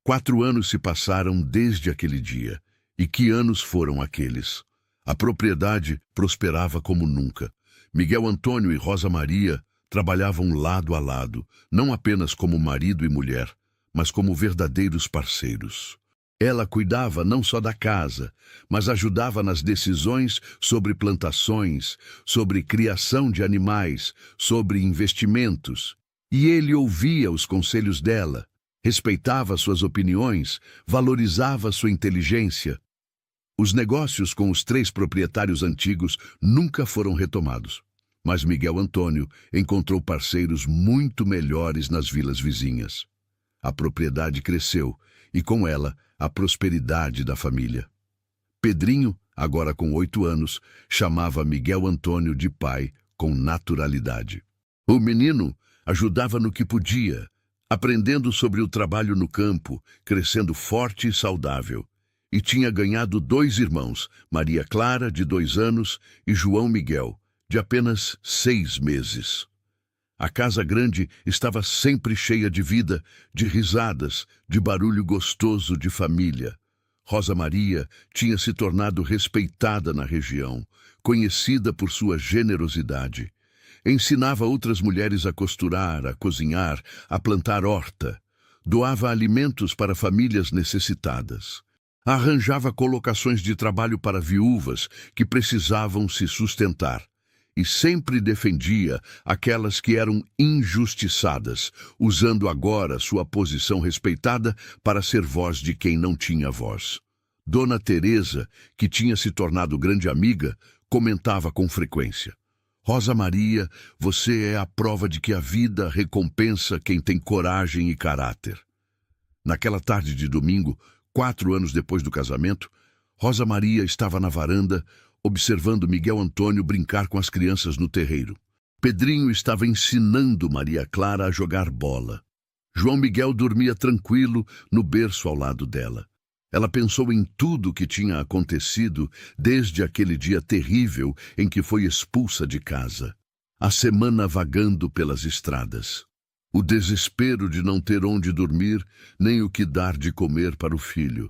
4 anos se passaram desde aquele dia. E que anos foram aqueles! A propriedade prosperava como nunca. Miguel Antônio e Rosa Maria trabalhavam lado a lado, não apenas como marido e mulher, mas como verdadeiros parceiros. Ela cuidava não só da casa, mas ajudava nas decisões sobre plantações, sobre criação de animais, sobre investimentos. E ele ouvia os conselhos dela, respeitava suas opiniões, valorizava sua inteligência. Os negócios com os 3 proprietários antigos nunca foram retomados, mas Miguel Antônio encontrou parceiros muito melhores nas vilas vizinhas. A propriedade cresceu e, com ela, a prosperidade da família. Pedrinho, agora com 8 anos, chamava Miguel Antônio de pai com naturalidade. O menino ajudava no que podia, aprendendo sobre o trabalho no campo, crescendo forte e saudável. E tinha ganhado 2 irmãos, Maria Clara, de 2 anos, e João Miguel, de apenas 6 meses. A casa grande estava sempre cheia de vida, de risadas, de barulho gostoso de família. Rosa Maria tinha se tornado respeitada na região, conhecida por sua generosidade. Ensinava outras mulheres a costurar, a cozinhar, a plantar horta. Doava alimentos para famílias necessitadas. Arranjava colocações de trabalho para viúvas que precisavam se sustentar. E sempre defendia aquelas que eram injustiçadas, usando agora sua posição respeitada para ser voz de quem não tinha voz. Dona Teresa, que tinha se tornado grande amiga, comentava com frequência: "Rosa Maria, você é a prova de que a vida recompensa quem tem coragem e caráter." Naquela tarde de domingo, 4 anos depois do casamento, Rosa Maria estava na varanda, observando Miguel Antônio brincar com as crianças no terreiro. Pedrinho estava ensinando Maria Clara a jogar bola. João Miguel dormia tranquilo no berço ao lado dela. Ela pensou em tudo o que tinha acontecido desde aquele dia terrível em que foi expulsa de casa. A semana vagando pelas estradas. O desespero de não ter onde dormir, nem o que dar de comer para o filho.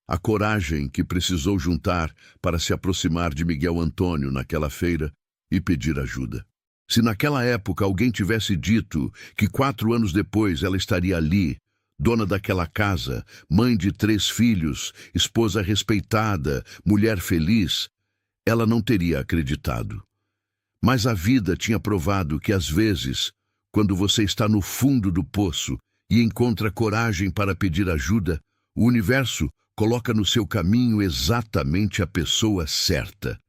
A coragem que precisou juntar para se aproximar de Miguel Antônio naquela feira e pedir ajuda. Se naquela época alguém tivesse dito que 4 anos depois ela estaria ali, dona daquela casa, mãe de 3 filhos, esposa respeitada, mulher feliz, ela não teria acreditado. Mas a vida tinha provado que às vezes, quando você está no fundo do poço e encontra coragem para pedir ajuda, o universo coloca no seu caminho exatamente a pessoa certa.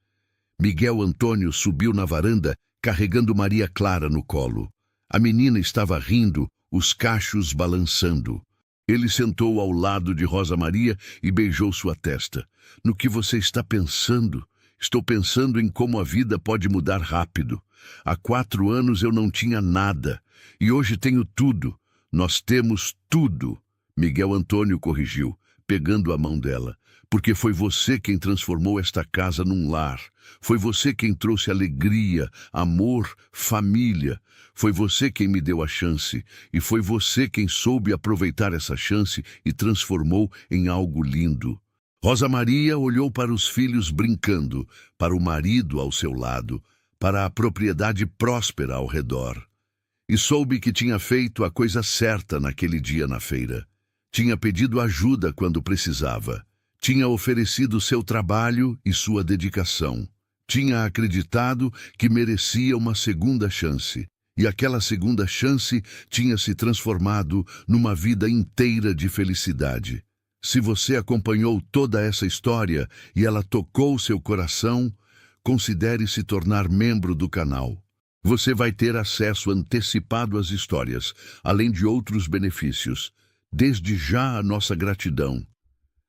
Miguel Antônio subiu na varanda carregando Maria Clara no colo. A menina estava rindo, os cachos balançando. Ele sentou ao lado de Rosa Maria e beijou sua testa. "No que você está pensando? Estou pensando em como a vida pode mudar rápido. Há 4 anos eu não tinha nada, e hoje tenho tudo. Nós temos tudo." Miguel Antônio corrigiu, pegando a mão dela. "Porque foi você quem transformou esta casa num lar. Foi você quem trouxe alegria, amor, família. Foi você quem me deu a chance. E foi você quem soube aproveitar essa chance e transformou em algo lindo." Rosa Maria olhou para os filhos brincando, para o marido ao seu lado, para a propriedade próspera ao redor. e soube que tinha feito a coisa certa naquele dia na feira. Tinha pedido ajuda quando precisava. Tinha oferecido seu trabalho e sua dedicação. Tinha acreditado que merecia uma segunda chance. E aquela segunda chance tinha se transformado numa vida inteira de felicidade. Se você acompanhou toda essa história e ela tocou seu coração, considere se tornar membro do canal. Você vai ter acesso antecipado às histórias, além de outros benefícios. Desde já a nossa gratidão.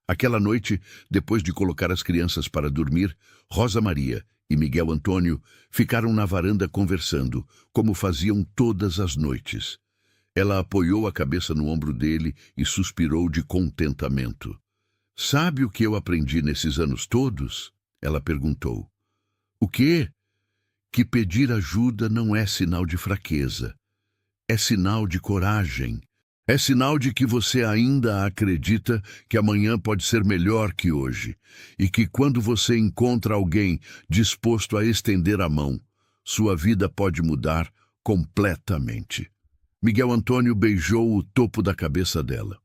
Aquela noite, depois de colocar as crianças para dormir, Rosa Maria e Miguel Antônio ficaram na varanda conversando, como faziam todas as noites. Ela apoiou a cabeça no ombro dele e suspirou de contentamento. "Sabe o que eu aprendi nesses anos todos?" Ela perguntou. "O quê?" "Que pedir ajuda não é sinal de fraqueza. É sinal de coragem. É sinal de que você ainda acredita que amanhã pode ser melhor que hoje, e que quando você encontra alguém disposto a estender a mão, sua vida pode mudar completamente." Miguel Antônio beijou o topo da cabeça dela.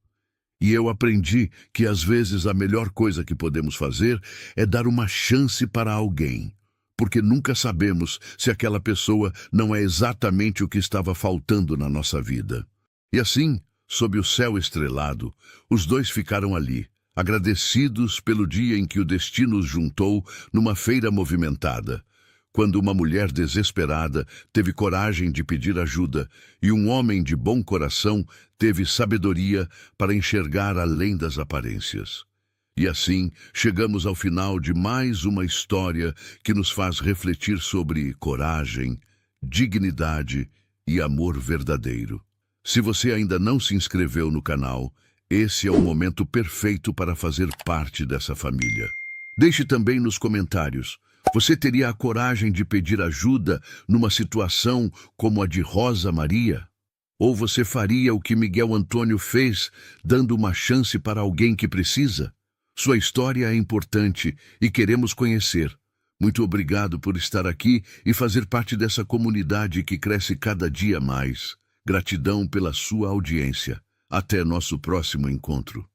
"E eu aprendi que às vezes a melhor coisa que podemos fazer é dar uma chance para alguém, porque nunca sabemos se aquela pessoa não é exatamente o que estava faltando na nossa vida." E assim, sob o céu estrelado, os dois ficaram ali, agradecidos pelo dia em que o destino os juntou numa feira movimentada, quando uma mulher desesperada teve coragem de pedir ajuda e um homem de bom coração teve sabedoria para enxergar além das aparências. E assim, chegamos ao final de mais uma história que nos faz refletir sobre coragem, dignidade e amor verdadeiro. Se você ainda não se inscreveu no canal, esse é o momento perfeito para fazer parte dessa família. Deixe também nos comentários: você teria a coragem de pedir ajuda numa situação como a de Rosa Maria? Ou você faria o que Miguel Antônio fez, dando uma chance para alguém que precisa? Sua história é importante e queremos conhecer. Muito obrigado por estar aqui e fazer parte dessa comunidade que cresce cada dia mais. Gratidão pela sua audiência. Até nosso próximo encontro.